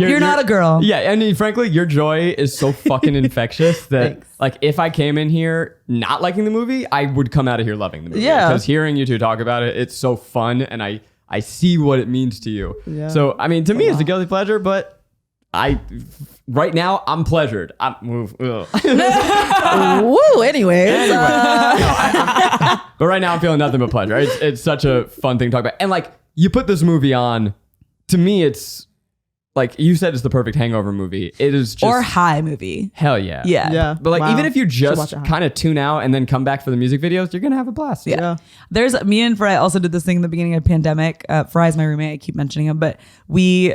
You're not a girl. Yeah, I mean, frankly, your joy is so fucking infectious that like if I came in here not liking the movie, I would come out of here loving the movie. Yeah. Because hearing you two talk about it, it's so fun, and I see what it means to you. Yeah. So, I mean, to me, it's a guilty pleasure, but right now, I'm pleasured. Woo, anyways. But right now, I'm feeling nothing but pleasure. It's such a fun thing to talk about. And like, you put this movie on, to me, it's like you said, it's the perfect hangover movie. It is just... Or high movie. Hell yeah. Yeah. But like, even if you just kind of tune out and then come back for the music videos, you're going to have a blast. Yeah. There's me and Farai also did this thing in the beginning of the pandemic. Farai's my roommate. I keep mentioning him, but we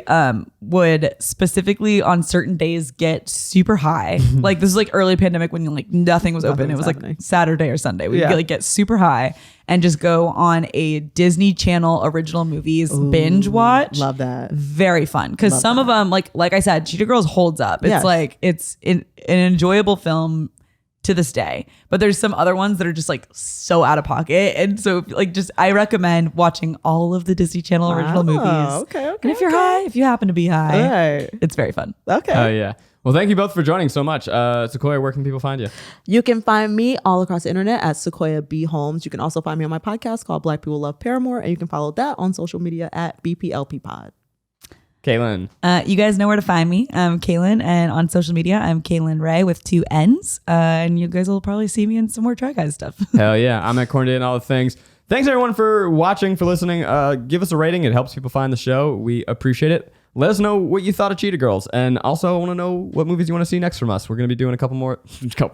would specifically on certain days get super high. Like this is like early pandemic when like nothing was open. It was like Saturday or Sunday. We would like get super high and just go on a Disney Channel original movies binge watch. Love that. Very fun. Because some of them, like I said, Cheetah Girls holds up. It's like, it's an enjoyable film to this day. But there's some other ones that are just like so out of pocket. And so like just, I recommend watching all of the Disney Channel original movies. Okay. And if you're high, if you happen to be high, it's very fun. Okay. Oh yeah. Well, thank you both for joining so much. Sequoia, where can people find you? You can find me all across the internet at Sequoia B. Holmes. You can also find me on my podcast called Black People Love Paramore, and you can follow that on social media at BPLP Pod. Kaylin. You guys know where to find me. I'm Kaylin, and on social media, I'm Kaylin Ray with 2 N's. And you guys will probably see me in some more Try Guys stuff. Hell yeah. I'm at Cornday and all the things. Thanks everyone for watching, for listening. Give us a rating. It helps people find the show. We appreciate it. Let us know what you thought of Cheetah Girls. And also, I want to know what movies you want to see next from us. We're going to be doing a couple more.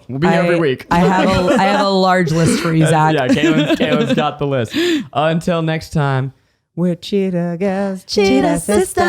We'll be here every week. I have a large list for you, Zach. Yeah, Kaylin's got the list. Until next time, we're Cheetah Girls, Cheetah Sisters.